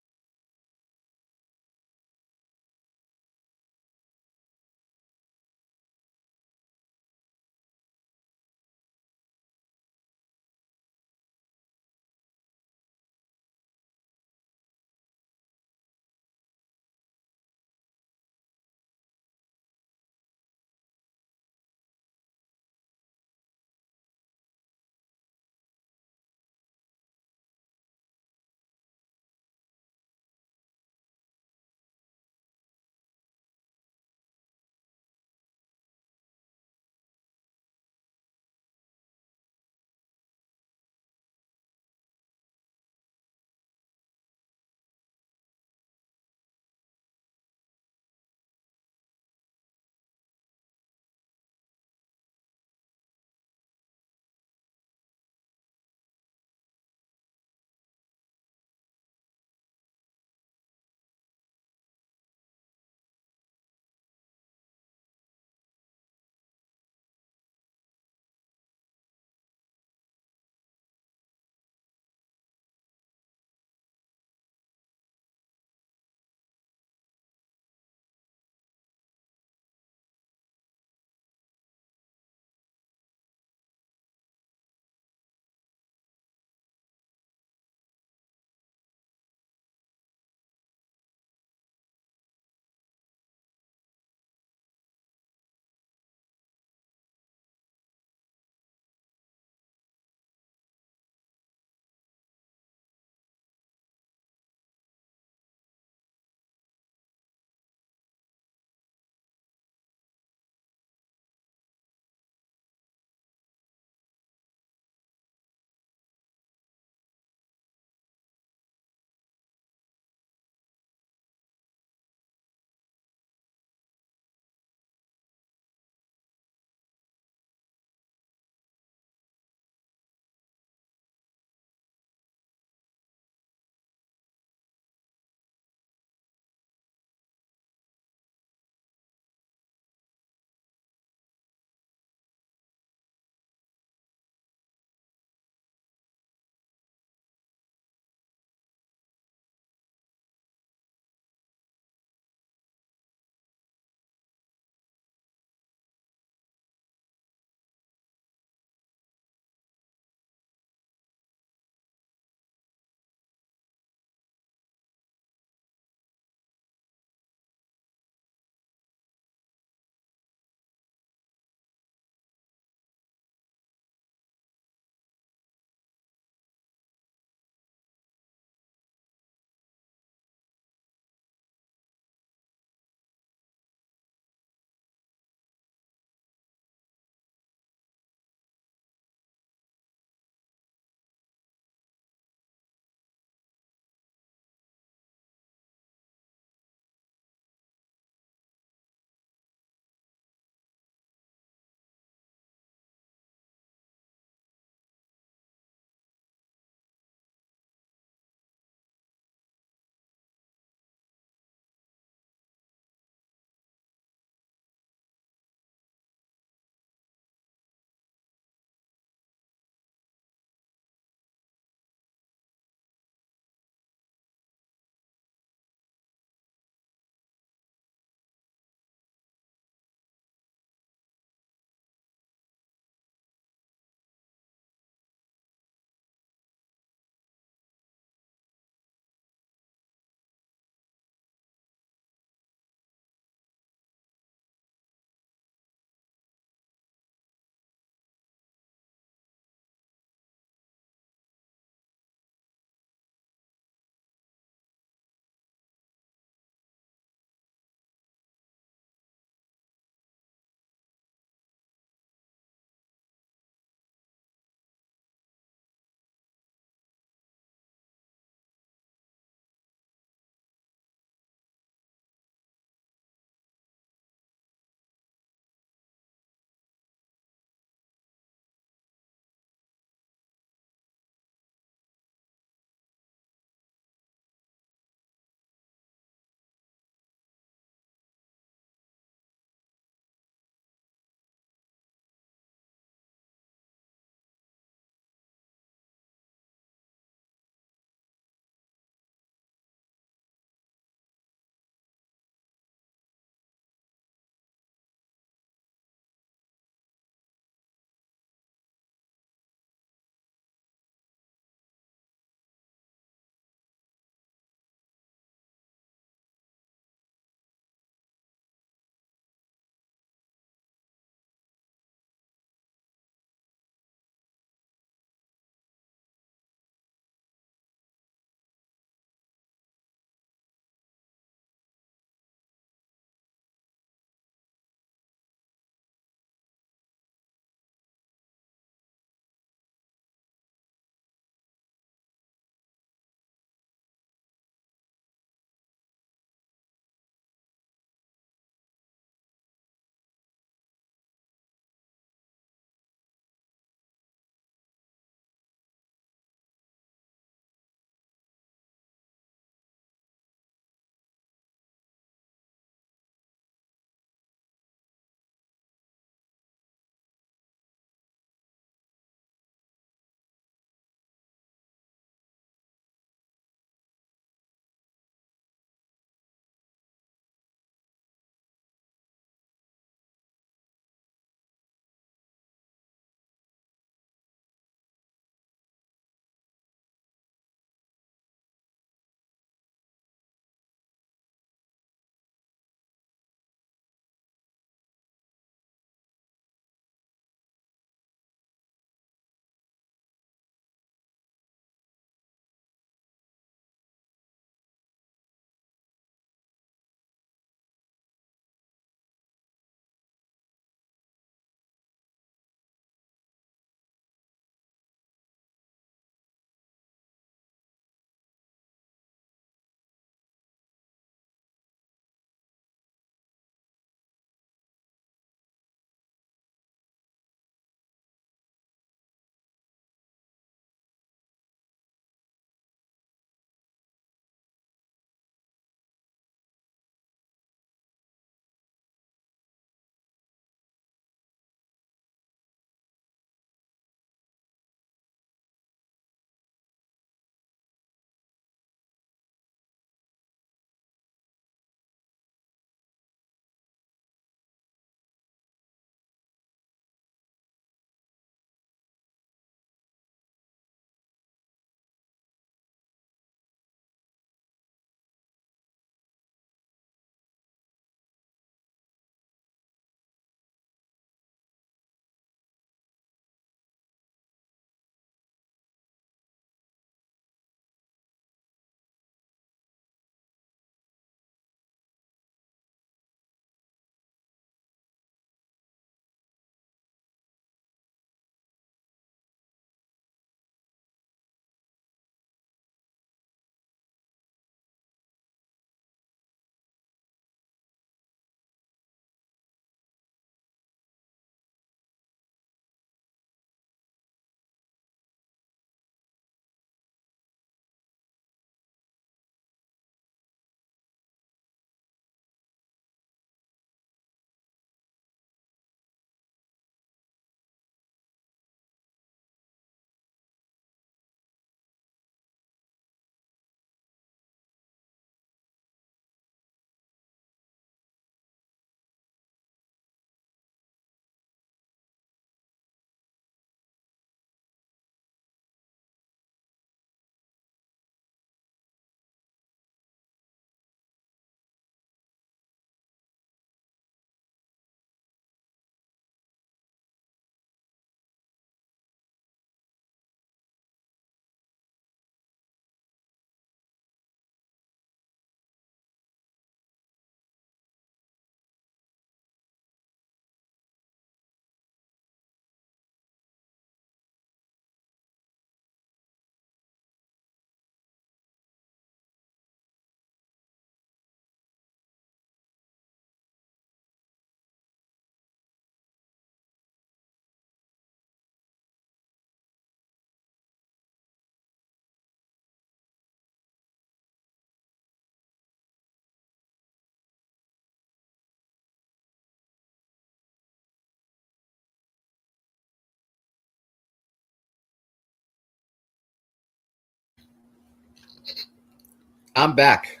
I'm back.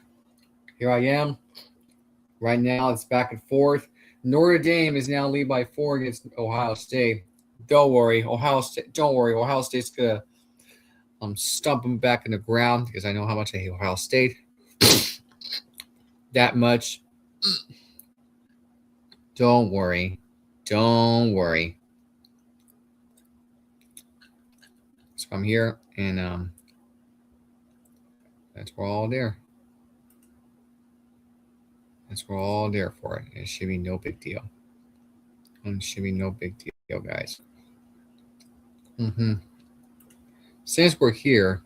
Here I am. Right now, it's back and forth. Notre Dame is now lead by 4 against Ohio State. Don't worry, Ohio State. Don't worry, Ohio State's gonna stump them back in the ground because I know how much I hate Ohio State. That much. Don't worry. Don't worry. So I'm here, and that's we're all there. That's we're all there for it. It should be no big deal. It should be no big deal, guys. Since we're here,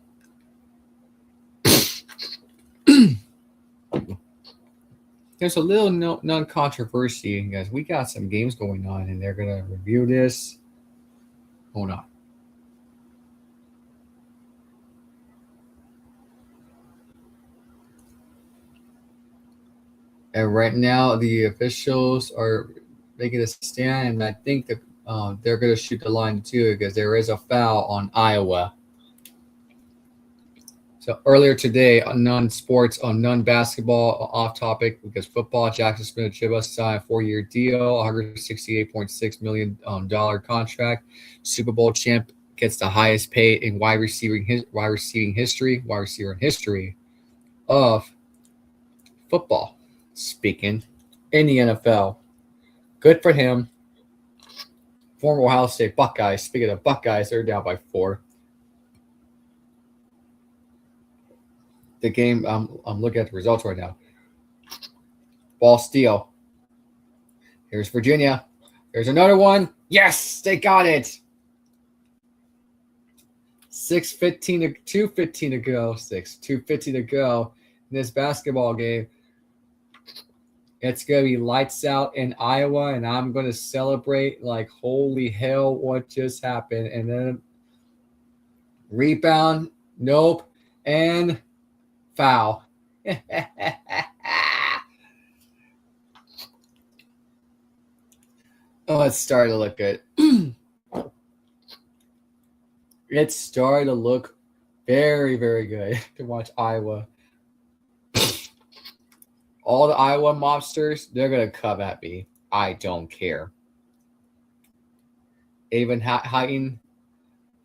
there's a little non-controversy, guys. We got some games going on, and they're gonna review this. Hold on. And right now, the officials are making a stand, and I think that they're going to shoot the line too because there is a foul on Iowa. So earlier today, on non-sports, on non-basketball, off topic because football, Jackson Smith-Njigba signed a 4-year deal, $168.6 million contract. Super Bowl champ gets the highest pay in wide receiver in history of football. Speaking in the NFL. Good for him. Former Ohio State Buckeyes. Speaking of Buckeyes, they're down by 4. The game, I'm looking at the results right now. Ball steal. Here's Virginia. There's another one. Yes, they got it. 2:15 to go. 2:15 to go in this basketball game. It's going to be lights out in Iowa, and I'm going to celebrate like, holy hell, what just happened? And then rebound, nope, and foul. Oh, it's starting to look good. It's starting to look very, very good to watch Iowa. All the Iowa mobsters, they're going to come at me. I don't care. Even Hawkeyes,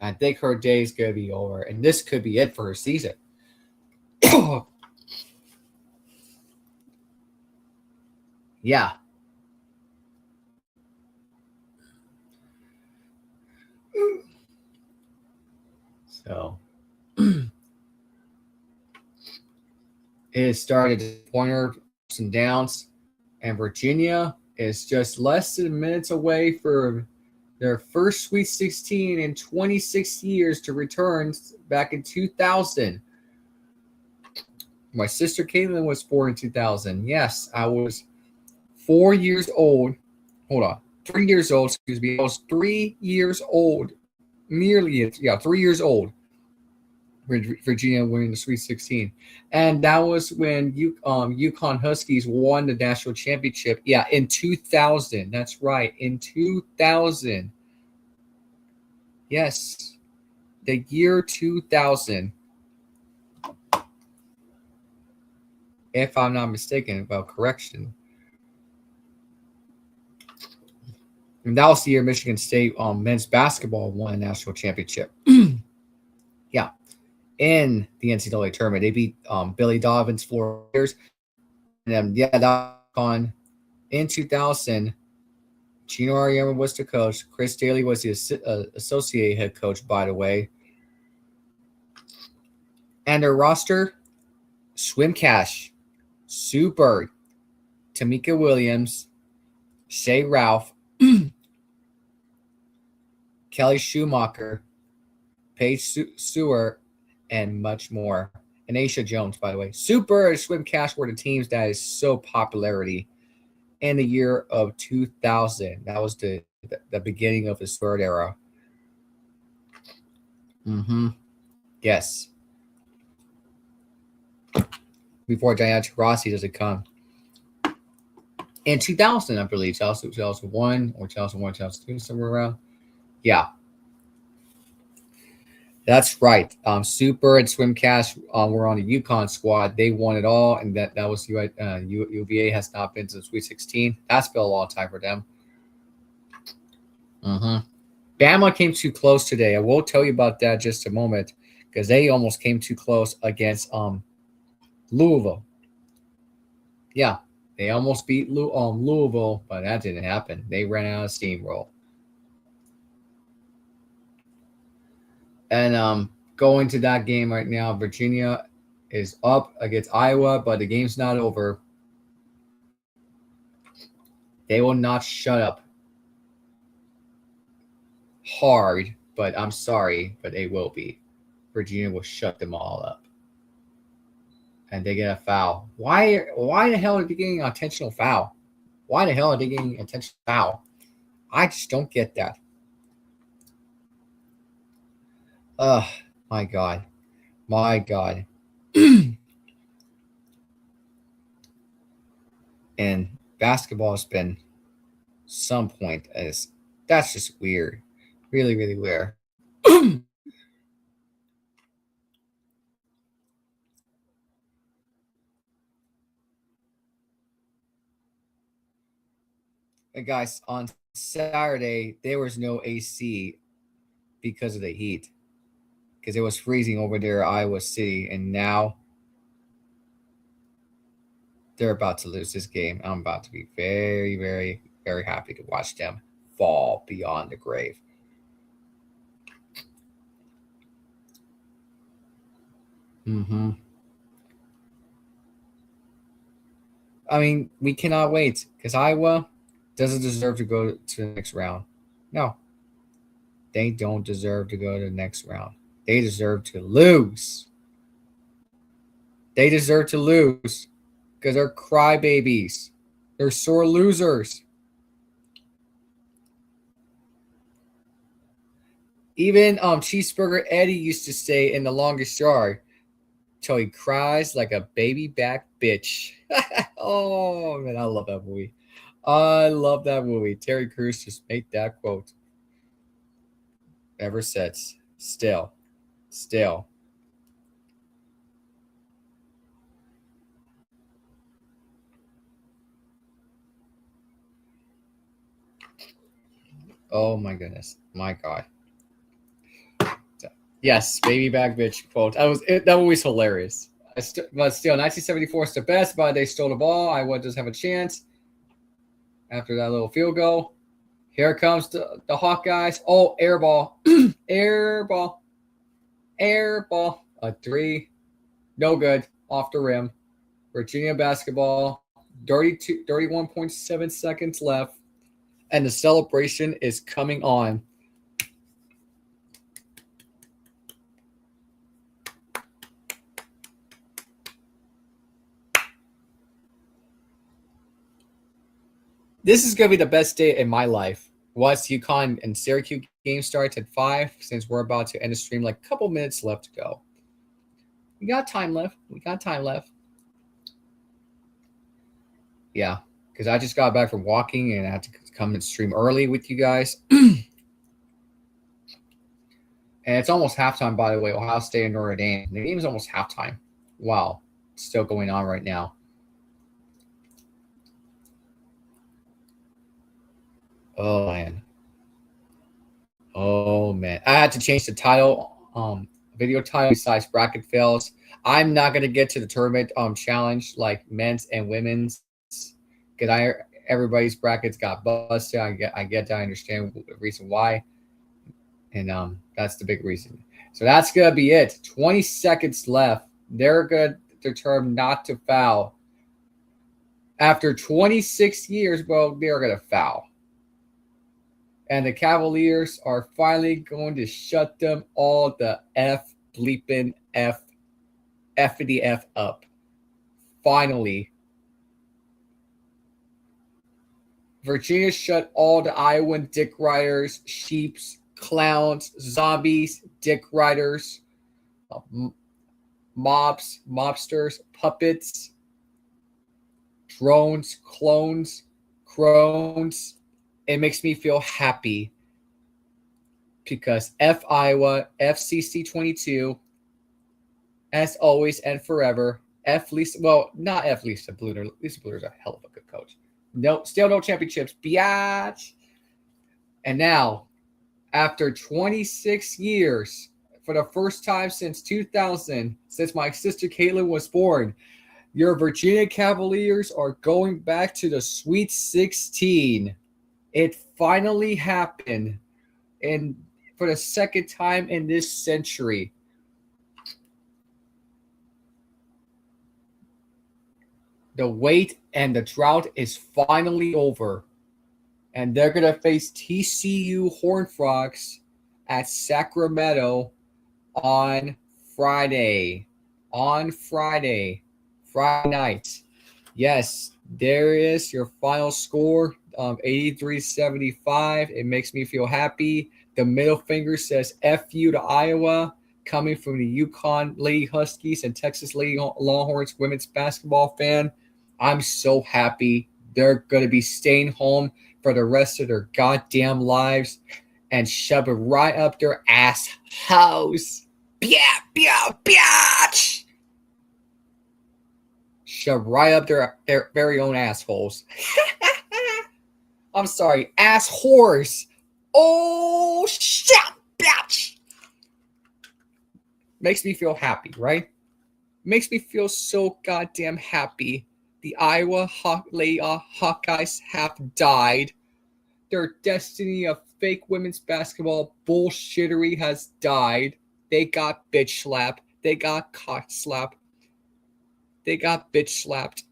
I think her day is going to be over. And this could be it for her season. Yeah. So it started pointer and downs, and Virginia is just less than minutes away from their first Sweet 16 in 26 years to return back in 2000. My sister Caitlin was born in 2000. Yes, I was 4 years old. Hold on. 3 years old, excuse me. I was 3 years old. 3 years old. Virginia winning the Sweet 16. And that was when UConn Huskies won the national championship. Yeah, in 2000. That's right, in 2000. Yes, the year 2000. If I'm not mistaken about correction. And that was the year Michigan State men's basketball won a national championship. Yeah. In the NCAA tournament. They beat Billy Donovan's Floridas. And that was in 2000. Gino Auriemma was the coach. Chris Daly was the associate head coach, by the way. And their roster, Swim Cash, Sue Bird, Tamika Williams, Shay Ralph, Kelly Schumacher, Paige Stewart, and much more. And Aisha Jones, by the way. Super and Swim Cash were the teams that is so popularity in the year of 2000. That was the beginning of his third era. Yes. Before Diana Taurasi doesn't come. In 2000, I believe. 2001 or 2001, 2002, somewhere around. Yeah. That's right. Super and Swimcast were on the UConn squad. They won it all, and that was UVA has not been to the Sweet 16. That's been a long time for them. Bama came too close today. I will tell you about that just a moment because they almost came too close against Louisville. Yeah, they almost beat Louisville, but that didn't happen. They ran out of steamroll. And going to that game right now, Virginia is up against Iowa, but the game's not over. They will not shut up hard, but I'm sorry, but they will be. Virginia will shut them all up. And they get a foul. Why the hell are they getting an intentional foul? Why the hell are they getting an intentional foul? I just don't get that. My God. My God. And basketball has been some point as that's just weird. Really, really weird. And guys, on Saturday, there was no AC because of the heat. Because it was freezing over there at Iowa City. And now they're about to lose this game. I'm about to be very, very, very happy to watch them fall beyond the grave. I mean, we cannot wait because Iowa doesn't deserve to go to the next round. No, they don't deserve to go to the next round. They deserve to lose. They deserve to lose because they're crybabies. They're sore losers. Even Cheeseburger Eddie used to say in The Longest Yard, till he cries like a baby back bitch. Oh, man, I love that movie. I love that movie. Terry Crews just made that quote. Ever since. Still. Oh, my goodness. My God. Yes, baby back bitch quote. That movie's hilarious. But still, 1974 is the best, but they stole the ball. Iowa does have a chance after that little field goal. Here comes the Hawkeyes. Oh, air ball. Air ball. A three. No good. Off the rim. Virginia basketball. 31.7 seconds left. And the celebration is coming on. This is going to be the best day in my life. Once UConn and Syracuse game starts at 5, since we're about to end the stream, like a couple minutes left to go. We got time left. Yeah, because I just got back from walking and I had to come and stream early with you guys. And it's almost halftime, by the way. Ohio State and Notre Dame. The game is almost halftime. Wow. It's still going on right now. Oh, man. I had to change the title, video title besides bracket fails. I'm not going to get to the tournament challenge like men's and women's because everybody's brackets got busted. I get that. I understand the reason why. And that's the big reason. So that's going to be it. 20 seconds left. They're going to determine not to foul. After 26 years, well, they're going to foul. And the Cavaliers are finally going to shut them all the bleeping F-ity F up. Finally. Virginia shut all the Iowan dick riders, sheeps, clowns, zombies, dick riders, mobs, mobsters, puppets, drones, clones, crones. It makes me feel happy because F Iowa, FCC 22, as always and forever. F Lisa, well, not F Lisa Bluter. Lisa Bluter's a hell of a good coach. No, still no championships. Biatch. And now, after 26 years, for the first time since 2000, since my sister Caitlin was born, your Virginia Cavaliers are going back to the Sweet 16. It finally happened, and for the second time in this century. The wait and the drought is finally over. And they're going to face TCU Horned Frogs at Sacramento on Friday. Friday night. Yes, there is your final score, 83-75. It makes me feel happy. The middle finger says F you to Iowa, coming from the UConn Lady Huskies and Texas Lady Longhorns women's basketball fan. I'm so happy. They're going to be staying home for the rest of their goddamn lives and shove it right up their ass house. Biatch. Shove right up their very own assholes. I'm sorry, ass whores. Oh, shit, bitch. Makes me feel happy, right? Makes me feel so goddamn happy. The Iowa Hawkeyes have died. Their destiny of fake women's basketball bullshittery has died. They got bitch slapped. They got cock slapped. They got bitch slapped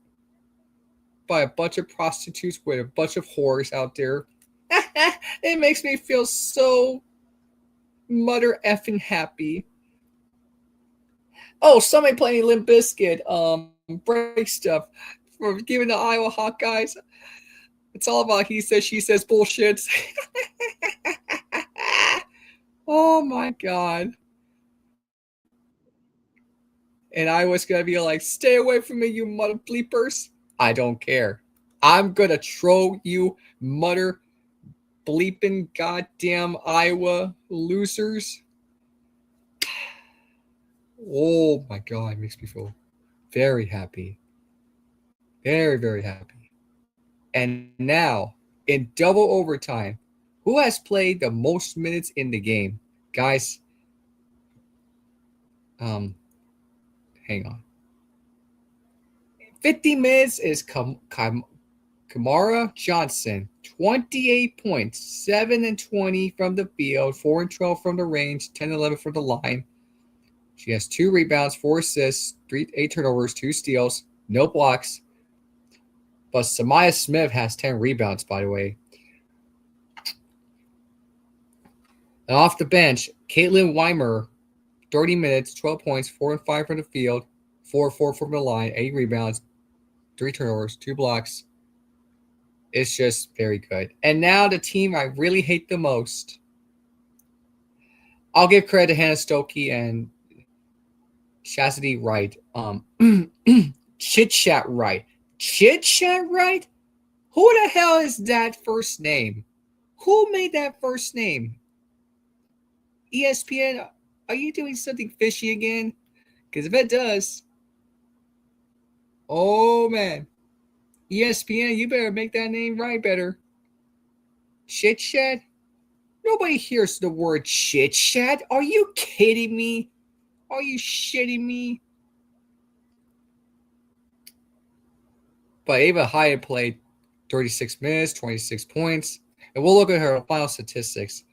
by a bunch of prostitutes with a bunch of whores out there. It makes me feel so mother effing happy. Oh, somebody playing Limp Bizkit, break stuff for giving the Iowa Hawkeyes. It's all about he says, she says bullshit. Oh my God. And I was going to be like, stay away from me, you mother bleepers. I don't care. I'm going to throw you mother bleeping goddamn Iowa losers. Oh my God, it makes me feel very happy. Very, very happy. And now, in double overtime, who has played the most minutes in the game? Guys, hang on. 50 minutes is Kamara Johnson. 28 points, 7 and 20 from the field, 4 and 12 from the range, 10 and 11 from the line. She has 2 rebounds, 4 assists, 8 turnovers, 2 steals, no blocks. But Samaya Smith has 10 rebounds, by the way. And off the bench, Caitlin Weimer, 30 minutes, 12 points, 4 and 5 from the field, 4 and 4 from the line, 8 rebounds, 3 turnovers, 2 blocks. It's just very good. And now the team I really hate the most. I'll give credit to Hannah Stokey and Chastity Wright. Chit Chat Wright. Chit Chat Wright? Who the hell is that first name? Who made that first name? ESPN, are you doing something fishy again? Because if it does, oh man. ESPN, you better make that name right better. Chit Chat? Nobody hears the word chit chat. Are you kidding me? Are you shitting me? But Ava Hyatt played 36 minutes, 26 points. And we'll look at her final statistics.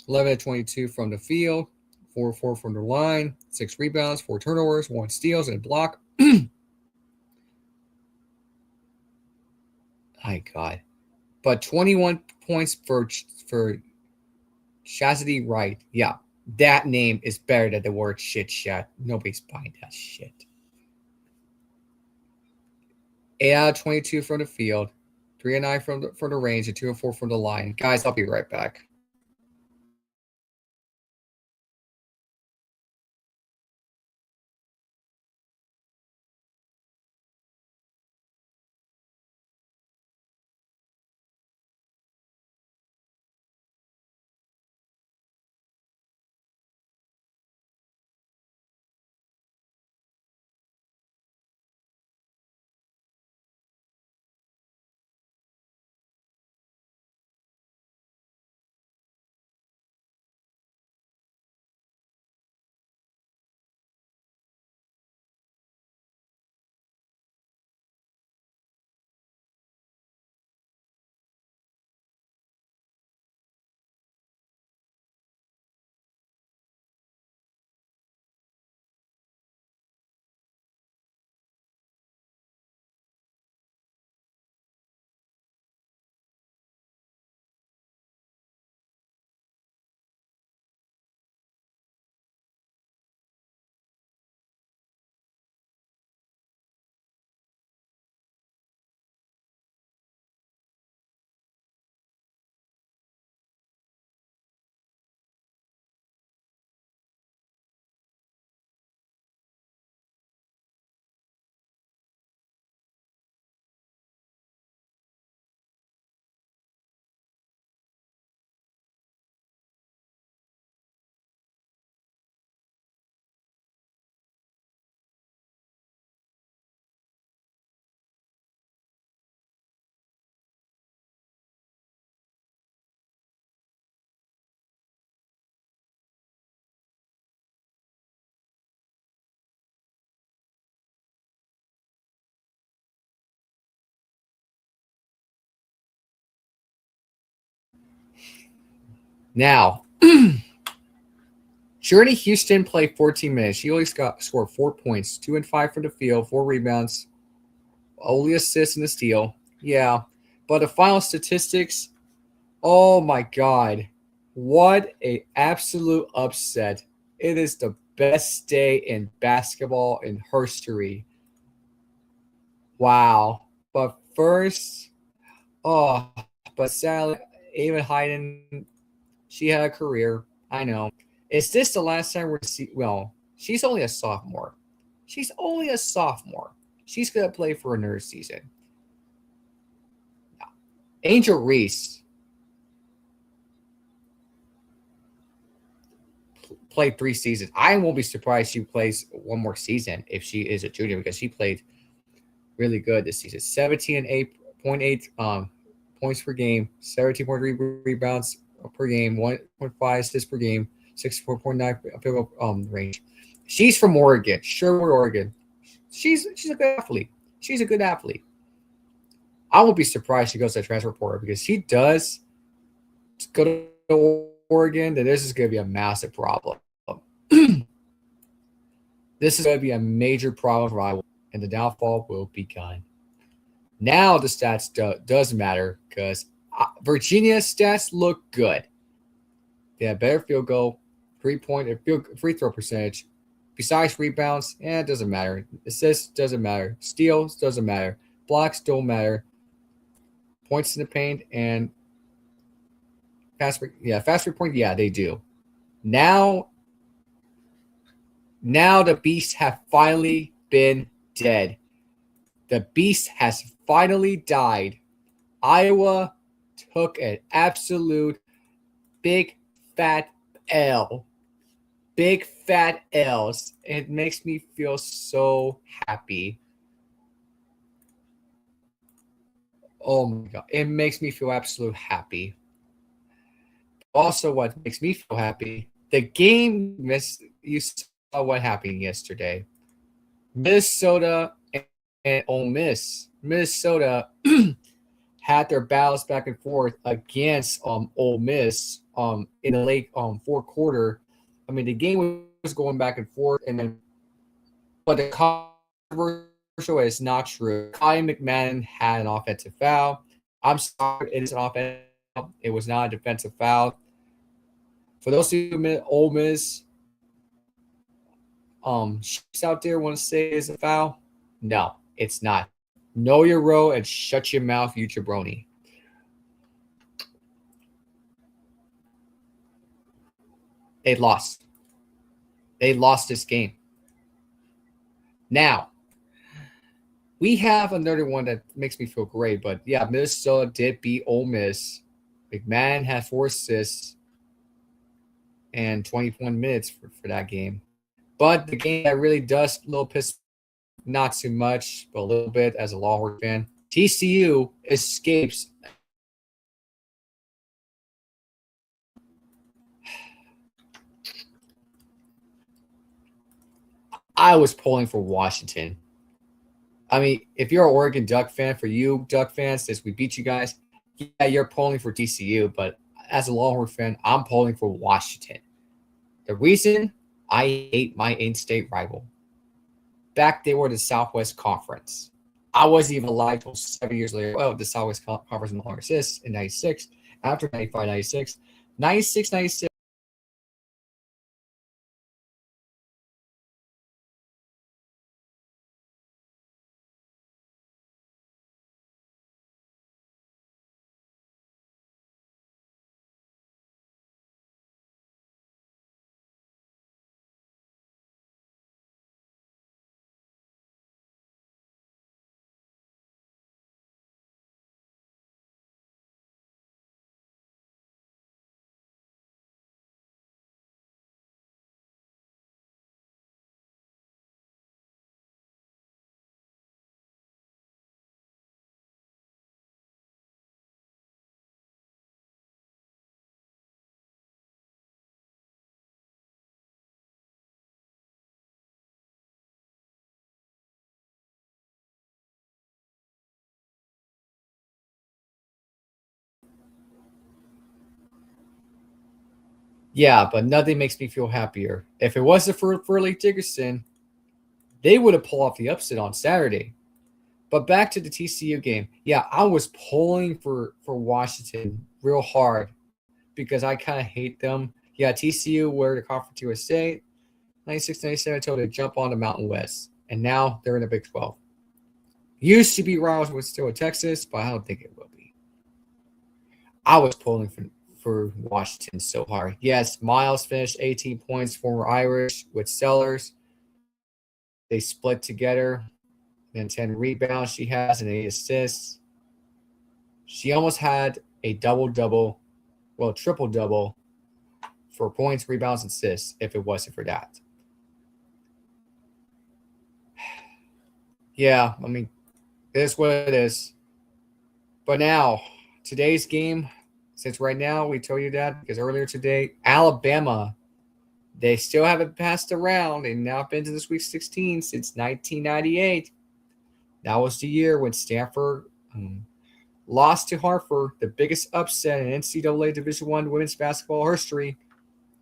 11 to 22 from the field, 4 4 from the line, 6 rebounds, 4 turnovers, 1 steals, and a block. My God. But 21 points for Chastity Wright. Yeah, that name is better than the word shit chat. Nobody's buying that shit. 8 out of 22 from the field, 3 and 9 from the range, and 2 and 4 from the line. Guys, I'll be right back. Now, Journey Houston played 14 minutes. She only scored 4 points, 2 and 5 from the field, 4 rebounds, only assist and a steal. Yeah, but the final statistics, oh my God. What a absolute upset. It is the best day in basketball in history. Wow. But first, oh, but sadly, Ava Hayden, she had a career. I know. Is this the last time we're see? Well, she's only a sophomore. She's only a sophomore. She's gonna play for another season. Angel Reese played 3 seasons. I won't be surprised she plays one more season if she is a junior because she played really good this season. 17.8 points per game, 17.3 rebounds per game, 1.5 assists per game, 64.9 field goal range. She's from Oregon, Sherwood, Oregon. She's a good athlete. She's a good athlete. I won't be surprised she goes to the transfer portal because she does go to Oregon. Then this is going to be a massive problem. This is going to be a major problem for Iowa, and the downfall will be gone. Now the stats does matter because Virginia's stats look good. They have better field goal, free throw percentage. Besides rebounds, it doesn't matter. Assists doesn't matter. Steals doesn't matter. Blocks don't matter. Points in the paint and fast break point. Yeah, they do. Now the beasts have finally been dead. The beast has finally died. Iowa took an absolute big fat L. Big fat L's. It makes me feel so happy. Oh my God. It makes me feel absolutely happy. Also, what makes me feel happy, the game, you saw what happened yesterday. Minnesota and Ole Miss. Minnesota had their battles back and forth against Ole Miss in the late fourth quarter. I mean, the game was going back and forth, and then but the controversial is not true. Kai McMahon had an offensive foul. I'm sorry, it is an offensive foul. It was not a defensive foul. For those who Ole Miss out there want to say it's a foul, no, it's not. Know your role and shut your mouth, you jabroni. They lost. They lost this game. Now, we have another one that makes me feel great, but yeah, Minnesota did beat Ole Miss. McMahon had 4 assists and 21 minutes for that game. But the game that really does a little piss, not too much, but a little bit as a Longhorn fan, TCU escapes. I was pulling for Washington. I mean, if you're an Oregon Duck fan, for you Duck fans, since we beat you guys, yeah, you're pulling for TCU. But as a Longhorn fan, I'm pulling for Washington. The reason I hate my in-state rival. Back they were the Southwest Conference. I wasn't even alive until 7 years later. Well, the Southwest Conference no longer exists in 96. After 95, 96, 96, 96. Yeah, but nothing makes me feel happier. If it wasn't for Furley Dickerson, they would have pulled off the upset on Saturday. But back to the TCU game. Yeah, I was pulling for Washington real hard because I kind of hate them. Yeah, TCU were the Conference USA, 96-97 until they jump on the Mountain West. And now they're in the Big 12. Used to be rivals with still Texas, but I don't think it will be. I was pulling for Washington so hard. Yes, Miles finished 18 points, former Irish with Sellers. They split together. Then 10 rebounds she has and 8 assists. She almost had a double-double, well, triple-double for points, rebounds, and assists if it wasn't for that. Yeah, I mean, it is what it is. But now, today's game, since right now we told you that because earlier today, Alabama, they still haven't passed around and now been to the Sweet 16 since 1998. That was the year when Stanford lost to Hartford, the biggest upset in NCAA Division I women's basketball history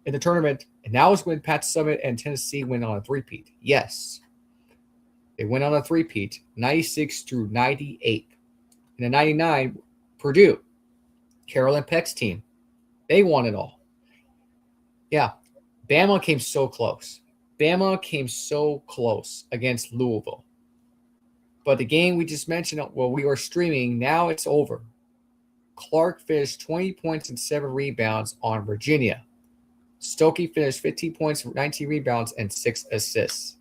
in the tournament. And that was when Pat Summitt and Tennessee went on a three-peat. Yes, they went on a three-peat, 96 through 98. And in 99, Purdue, Carolyn Peck's team, they won it all. Yeah, Bama came so close. Bama came so close against Louisville. But the game we just mentioned, well, we were streaming, now it's over. Clark finished 20 points and 7 rebounds on Virginia. Stokey finished 15 points, 19 rebounds, and 6 assists.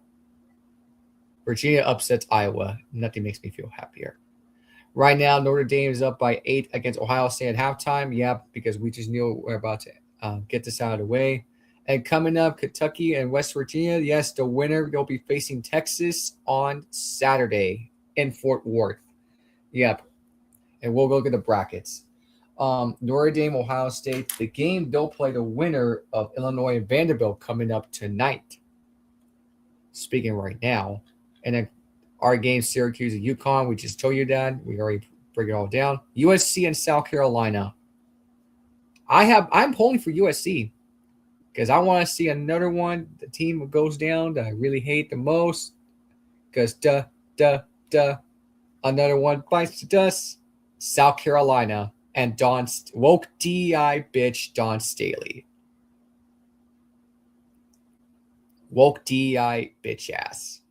Virginia upsets Iowa. Nothing makes me feel happier. Right now, Notre Dame is up by 8 against Ohio State at halftime. Yeah, because we just knew we're about to get this out of the way. And coming up, Kentucky and West Virginia. Yes, the winner will be facing Texas on Saturday in Fort Worth. Yep. And we'll go get the brackets. Notre Dame, Ohio State. The game, they'll play the winner of Illinois and Vanderbilt coming up tonight. Speaking right now. And then our game, Syracuse and UConn. We just told you that. We already break it all down. USC and South Carolina. I'm pulling for USC because I want to see another one. The team goes down that I really hate the most. Because another one bites the dust. South Carolina and woke DEI bitch Dawn Staley. Woke DEI bitch ass.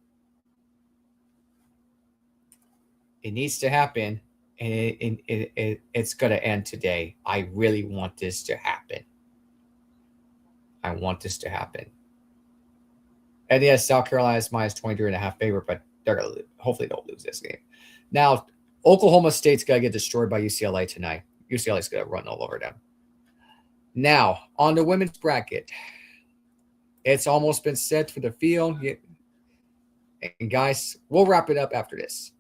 It needs to happen, and it's going to end today. I really want this to happen. I want this to happen. And yes, South Carolina is minus 23.5 favorite, but they're going to lose. Hopefully they'll lose this game. Now, Oklahoma State's going to get destroyed by UCLA tonight. UCLA's going to run all over them. Now, on the women's bracket, it's almost been set for the field. And guys, we'll wrap it up after this.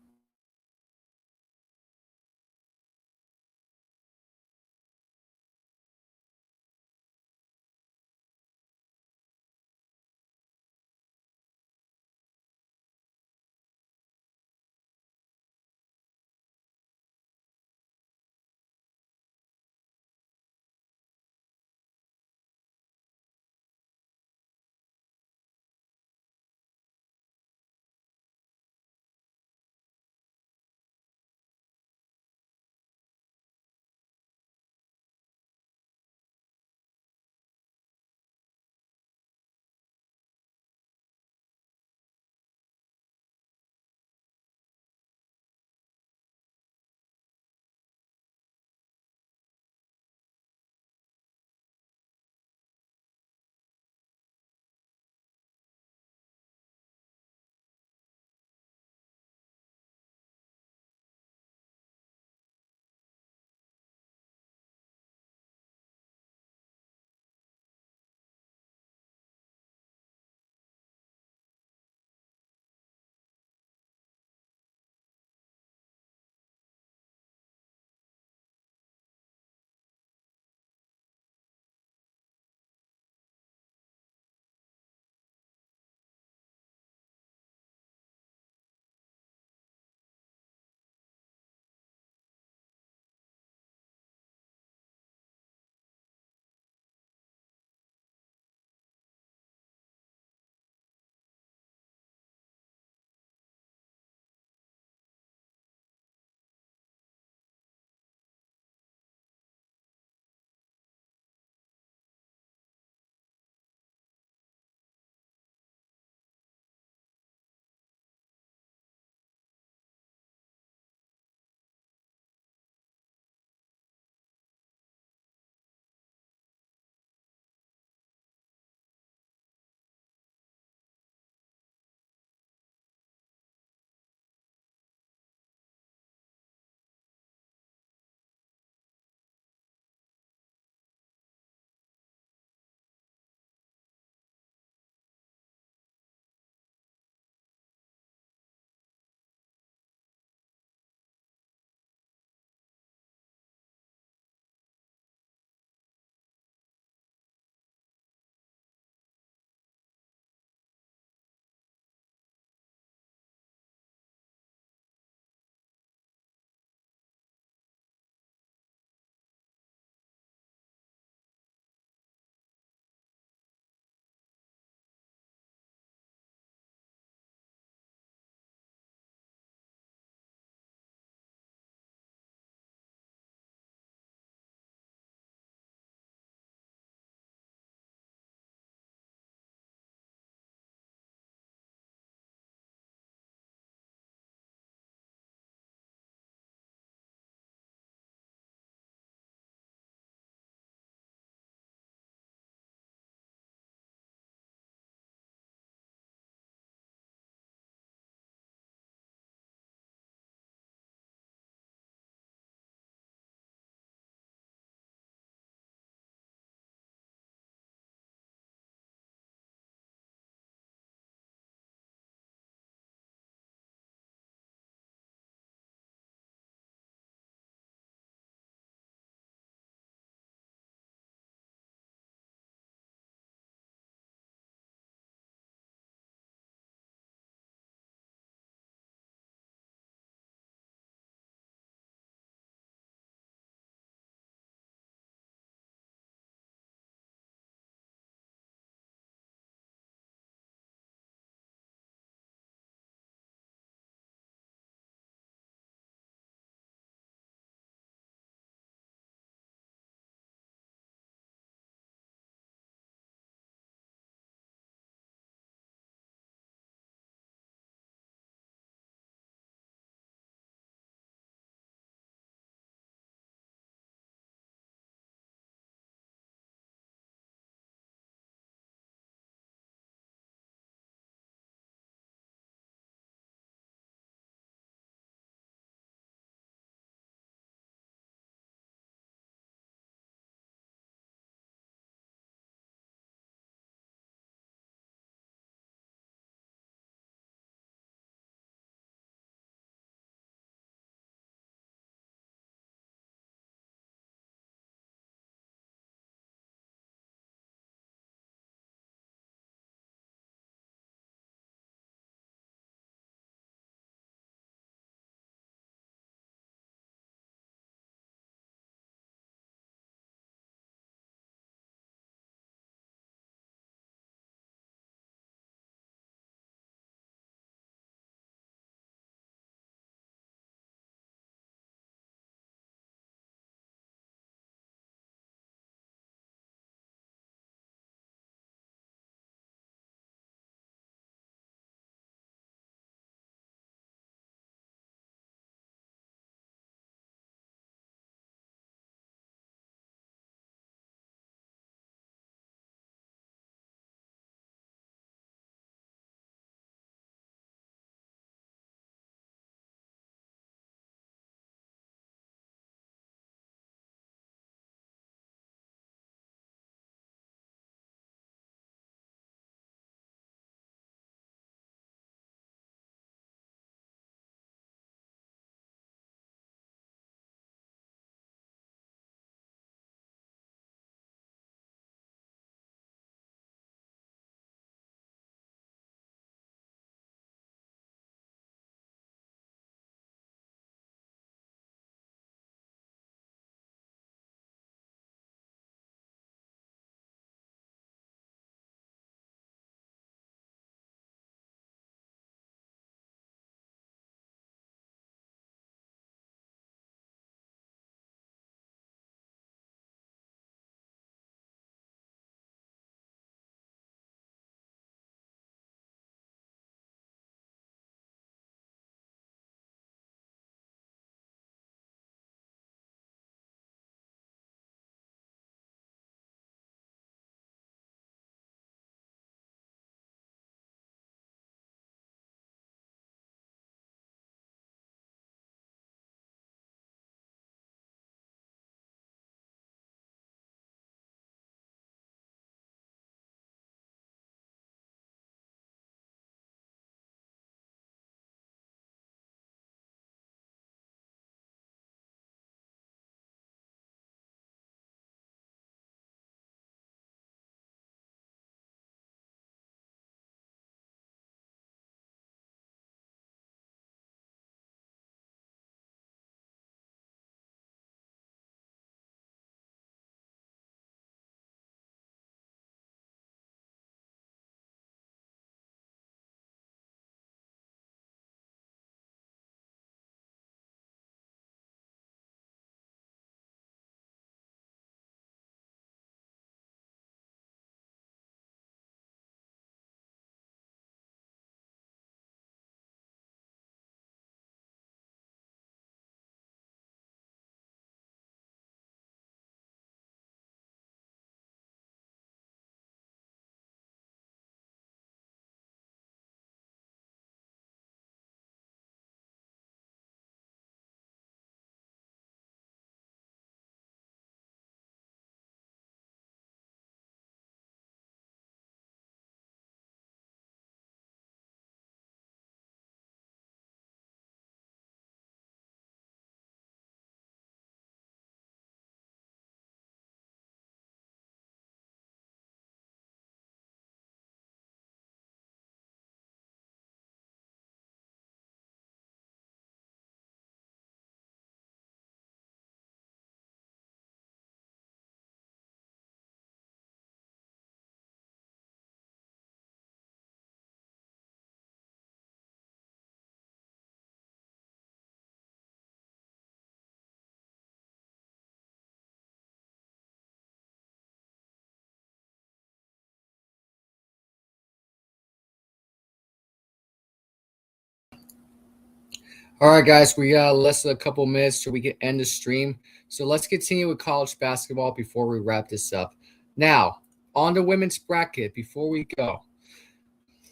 All right, guys, we got less than a couple minutes so we can end the stream. So let's continue with college basketball before we wrap this up. Now, on the women's bracket, before we go.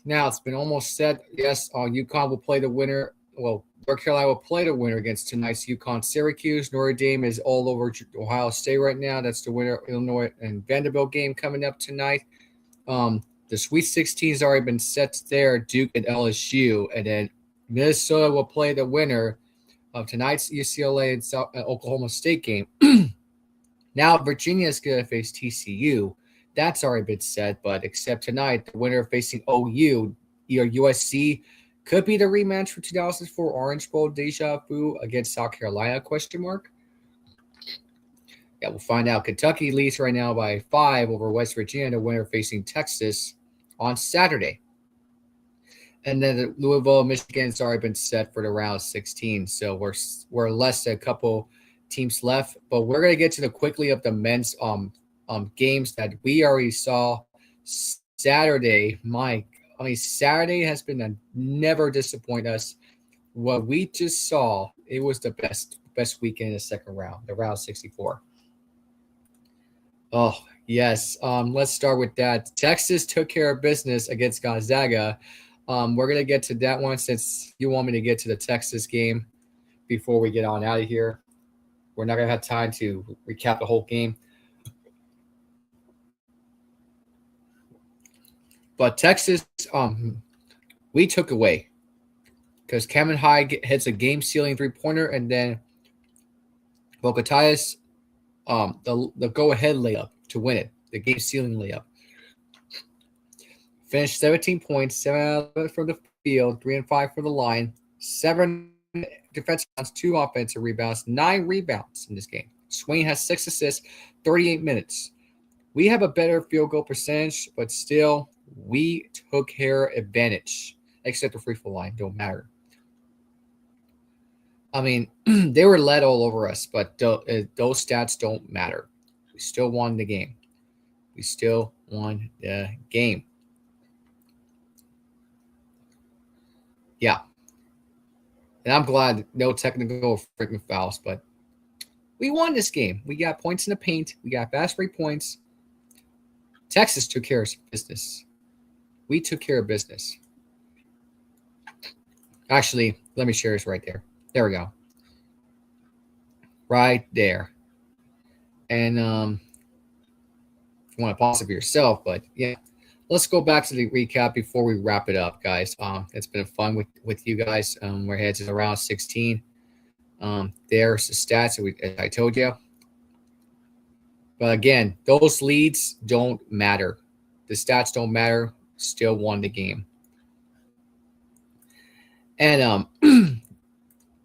Now, it's been almost said, yes, UConn will play the winner. Well, North Carolina will play the winner against tonight's UConn Syracuse. Notre Dame is all over Ohio State right now. That's the winner, Illinois and Vanderbilt game coming up tonight. The Sweet 16 has already been set there, Duke and LSU. And then Minnesota will play the winner of tonight's UCLA and Oklahoma State game. Now, Virginia is going to face TCU. That's already been said, but except tonight, the winner facing OU, either USC, could be the rematch for 2004 Orange Bowl deja vu against South Carolina, question mark. Yeah, we'll find out. Kentucky leads right now by 5 over West Virginia, the winner facing Texas on Saturday. And then the Louisville, Michigan's already been set for the round 16. So we're less than a couple teams left. But we're going to get to the quickly of the men's games that we already saw Saturday. Saturday has been a never disappoint us. What we just saw, it was the best weekend in the second round, the round 64. Oh, yes. Let's start with that. Texas took care of business against Gonzaga. We're going to get to that one since you want me to get to the Texas game before we get on out of here. We're not going to have time to recap the whole game. But Texas, we took away because Cameron Hyde hits a game-sealing three-pointer, and then Bocatias, the go-ahead layup to win it, the game-sealing layup. Finished 17 points, 7 out of it from the field, 3 and 5 from the line, 7 defensive rebounds, 2 offensive rebounds, 9 rebounds in this game. Swain has 6 assists, 38 minutes. We have a better field goal percentage, but still, we took care of advantage, except the free throw line. Don't matter. I mean, they were led all over us, but those stats don't matter. We still won the game. Yeah. And I'm glad no technical freaking fouls, but we won this game. We got points in the paint. We got fast break points. Texas took care of business. We took care of business. Actually, let me share this right there. There we go. Right there. And you want to pause it for yourself, but yeah. Let's go back to the recap before we wrap it up, guys. It's been fun with you guys. We're headed to around 16. There's the stats that I told you. But again, those leads don't matter. The stats don't matter. Still won the game. And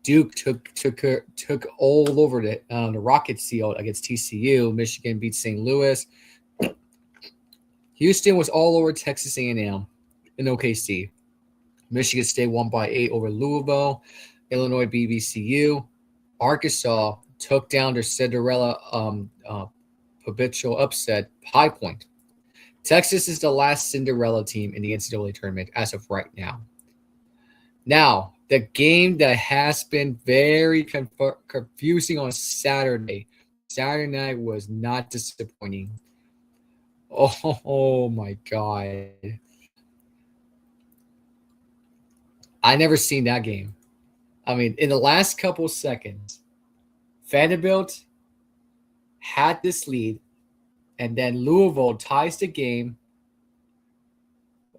Duke took all over the Rocket Seal against TCU. Michigan beat St. Louis. Houston was all over Texas A&M and OKC. Michigan State won by 8 over Louisville. Illinois beat VCU. Arkansas took down their Cinderella habitual upset, High Point. Texas is the last Cinderella team in the NCAA tournament as of right now. Now, the game that has been very confusing on Saturday night was not disappointing. Oh my God. I never seen that game. I mean, in the last couple of seconds, Vanderbilt had this lead, and then Louisville ties the game.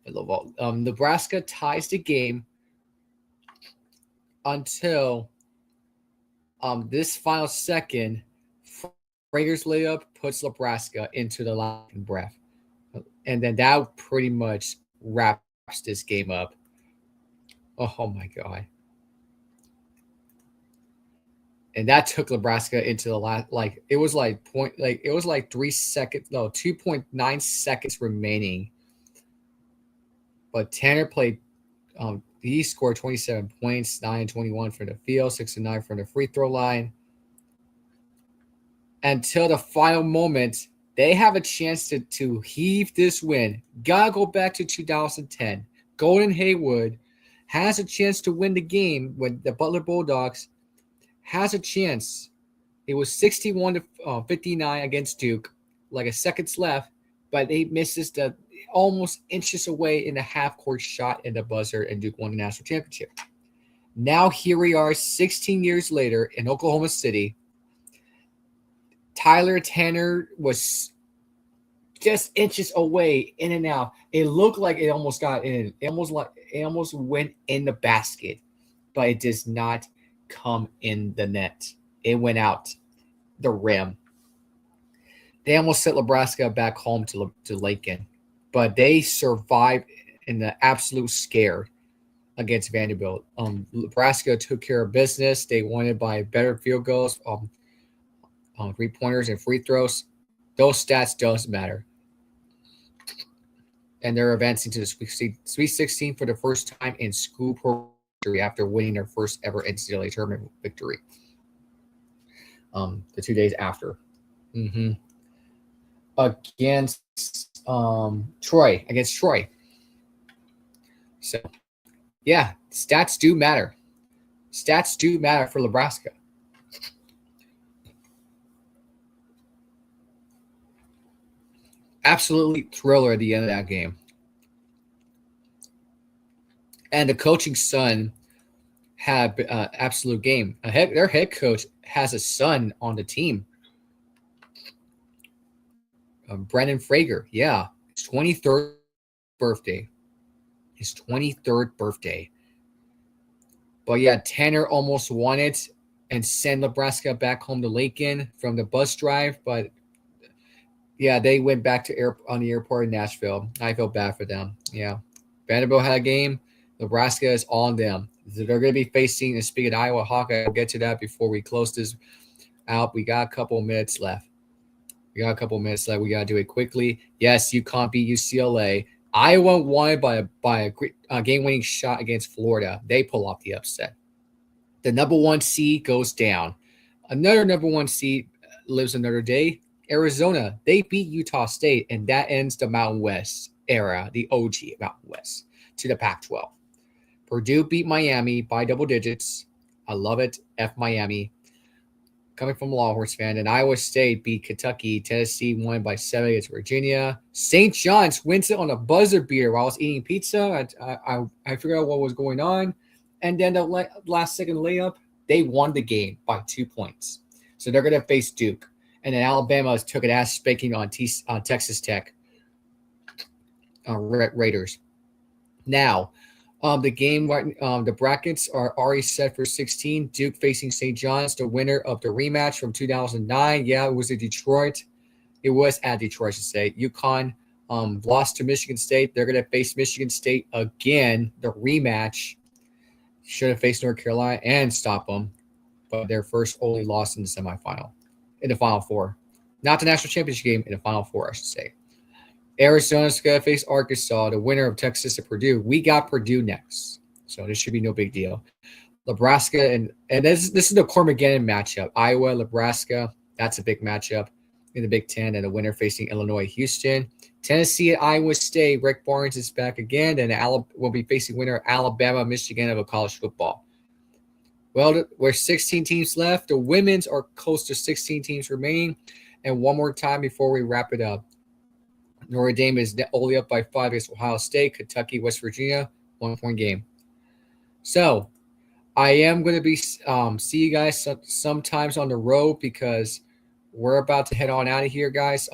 Nebraska ties the game until this final second. Rager's layup puts Nebraska into the last breath. And then that pretty much wraps this game up. Oh my God. And that took Nebraska into the last, it was 3 seconds, 2.9 seconds remaining. But Tanner played, he scored 27 points, 9 and 21 from the field, 6 and 9 from the free throw line. Until the final moment, they have a chance to heave this win. Gotta go back to 2010. Golden Haywood has a chance to win the game when the Butler Bulldogs has a chance. It was 61 to 59 against Duke, like a seconds left, but they misses the almost inches away in the half-court shot in the buzzer, and Duke won the national championship. Now here we are 16 years later in Oklahoma City. Tyler Tanner was just inches away, in and out. It looked like it almost got in. It almost went in the basket, but it does not come in the net. It went out the rim. They almost sent Nebraska back home to Lincoln, but they survived in the absolute scare against Vanderbilt. Nebraska took care of business. They won it by better field goals, 3-pointers, and free throws. Those stats don't matter. And they're advancing to the Sweet 16 for the first time in school history after winning their first ever NCAA tournament victory. The 2 days after. Against Troy. So, yeah, stats do matter. Stats do matter for Nebraska. Absolutely thriller at the end of that game. And the coaching son had an absolute game. Their head coach has a son on the team. Brendan Frager, yeah. His 23rd birthday. But yeah, Tanner almost won it and sent Nebraska back home to Lincoln from the bus drive. But yeah, they went back to on the airport in Nashville. I felt bad for them. Yeah. Vanderbilt had a game. Nebraska is on them. They're going to be facing, and speaking of Iowa Hawkeye, I'll get to that before we close this out. We got a couple of minutes left. We got to do it quickly. Yes, UConn beat UCLA. Iowa won by a game-winning shot against Florida. They pull off the upset. The number 1 seed goes down. Another number 1 seed lives another day. Arizona, they beat Utah State, and that ends the Mountain West era, the OG Mountain West, to the Pac-12. Purdue beat Miami by double digits. I love it. F Miami. Coming from a Longhorns fan. And Iowa State beat Kentucky. Tennessee won by 7 against Virginia. St. John's wins it on a buzzer beater while I was eating pizza. I figured out what was going on. And then the last second layup, they won the game by 2 points. So they're going to face Duke. And then Alabama took an ass spanking on Texas Tech Raiders. Now, the brackets are already set for 16. Duke facing St. John's, the winner of the rematch from 2009. Yeah, it was at Detroit. It was at Detroit, I should say. UConn lost to Michigan State. They're going to face Michigan State again, the rematch. Should have faced North Carolina and stop them. But their first only loss in the semifinal. In the Final Four. Not the national championship game, in the Final Four, I should say. Arizona's going to face Arkansas, the winner of Texas and Purdue. We got Purdue next, so this should be no big deal. Nebraska, and this is the Cormageddon matchup. Iowa, Nebraska, that's a big matchup in the Big Ten, and the winner facing Illinois, Houston. Tennessee at Iowa State. Rick Barnes is back again, and will be facing winner Alabama, Michigan of college football. Well, we're 16 teams left. The women's are close to 16 teams remaining. And one more time before we wrap it up. Notre Dame is only up by 5 against Ohio State. Kentucky, West Virginia, 1-point game. So, I am going to be see you guys sometimes on the road because we're about to head on out of here, guys.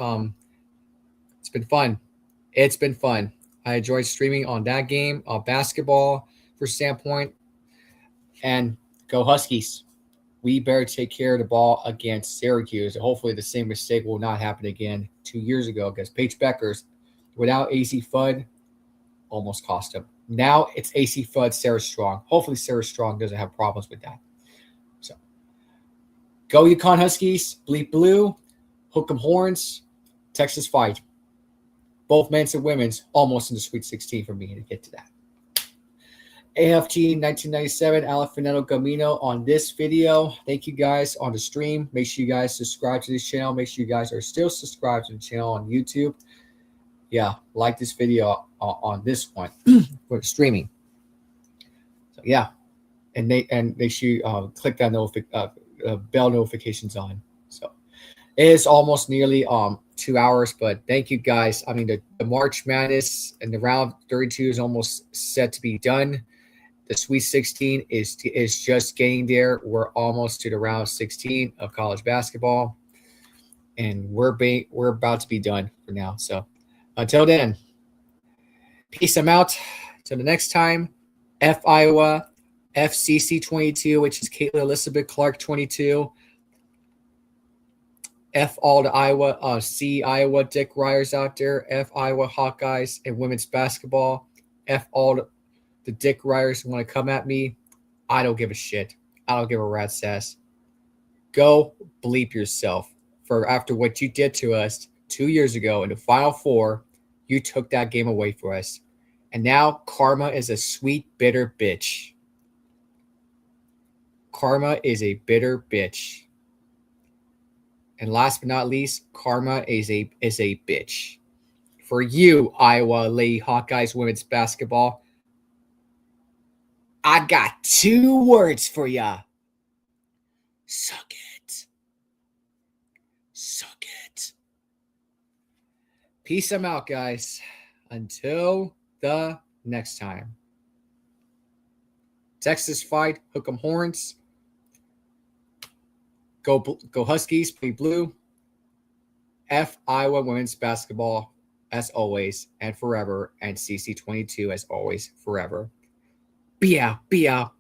It's been fun. I enjoyed streaming on that game, basketball for standpoint. And go Huskies. We better take care of the ball against Syracuse. Hopefully the same mistake will not happen again 2 years ago against Paige Beckers. Without AC Fudd, almost cost him. Now it's AC Fudd, Sarah Strong. Hopefully Sarah Strong doesn't have problems with that. So go UConn Huskies, bleep blue, hook 'em horns, Texas fight. Both men's and women's almost in the Sweet 16 for me to get to that. AFT 1997, Alfinetto Gamino on this video. Thank you guys on the stream. Make sure you guys subscribe to this channel. Make sure you guys are still subscribed to the channel on YouTube. Yeah, like this video on this one for the streaming. yeah, and they should click that bell notifications on. So it is almost nearly 2 hours, but thank you guys. I mean, the March Madness and the round 32 is almost set to be done. The Sweet 16 is just getting there. We're almost to the round 16 of college basketball, and we're about to be done for now. So until then, peace. I'm out. Till the next time, F Iowa, FCC 22, which is Caitlin Elizabeth Clark 22. F all the Iowa, C Iowa Dick Ryers out there. F Iowa Hawkeyes and women's basketball. F all the Dick Ryers who want to come at me. I don't give a shit. I don't give a rat's ass. Go bleep yourself. For after what you did to us 2 years ago in the Final Four, you took that game away for us. And now karma is a sweet, bitter bitch. Karma is a bitter bitch. And last but not least, karma is a bitch. For you, Iowa Lady Hawkeyes women's basketball, I got 2 words for ya. Suck it. Suck it. Peace. I'm out, guys. Until the next time. Texas fight, hook 'em horns. Go Huskies, play blue. F Iowa women's basketball, as always, and forever. And CC22, as always, forever. Biatch.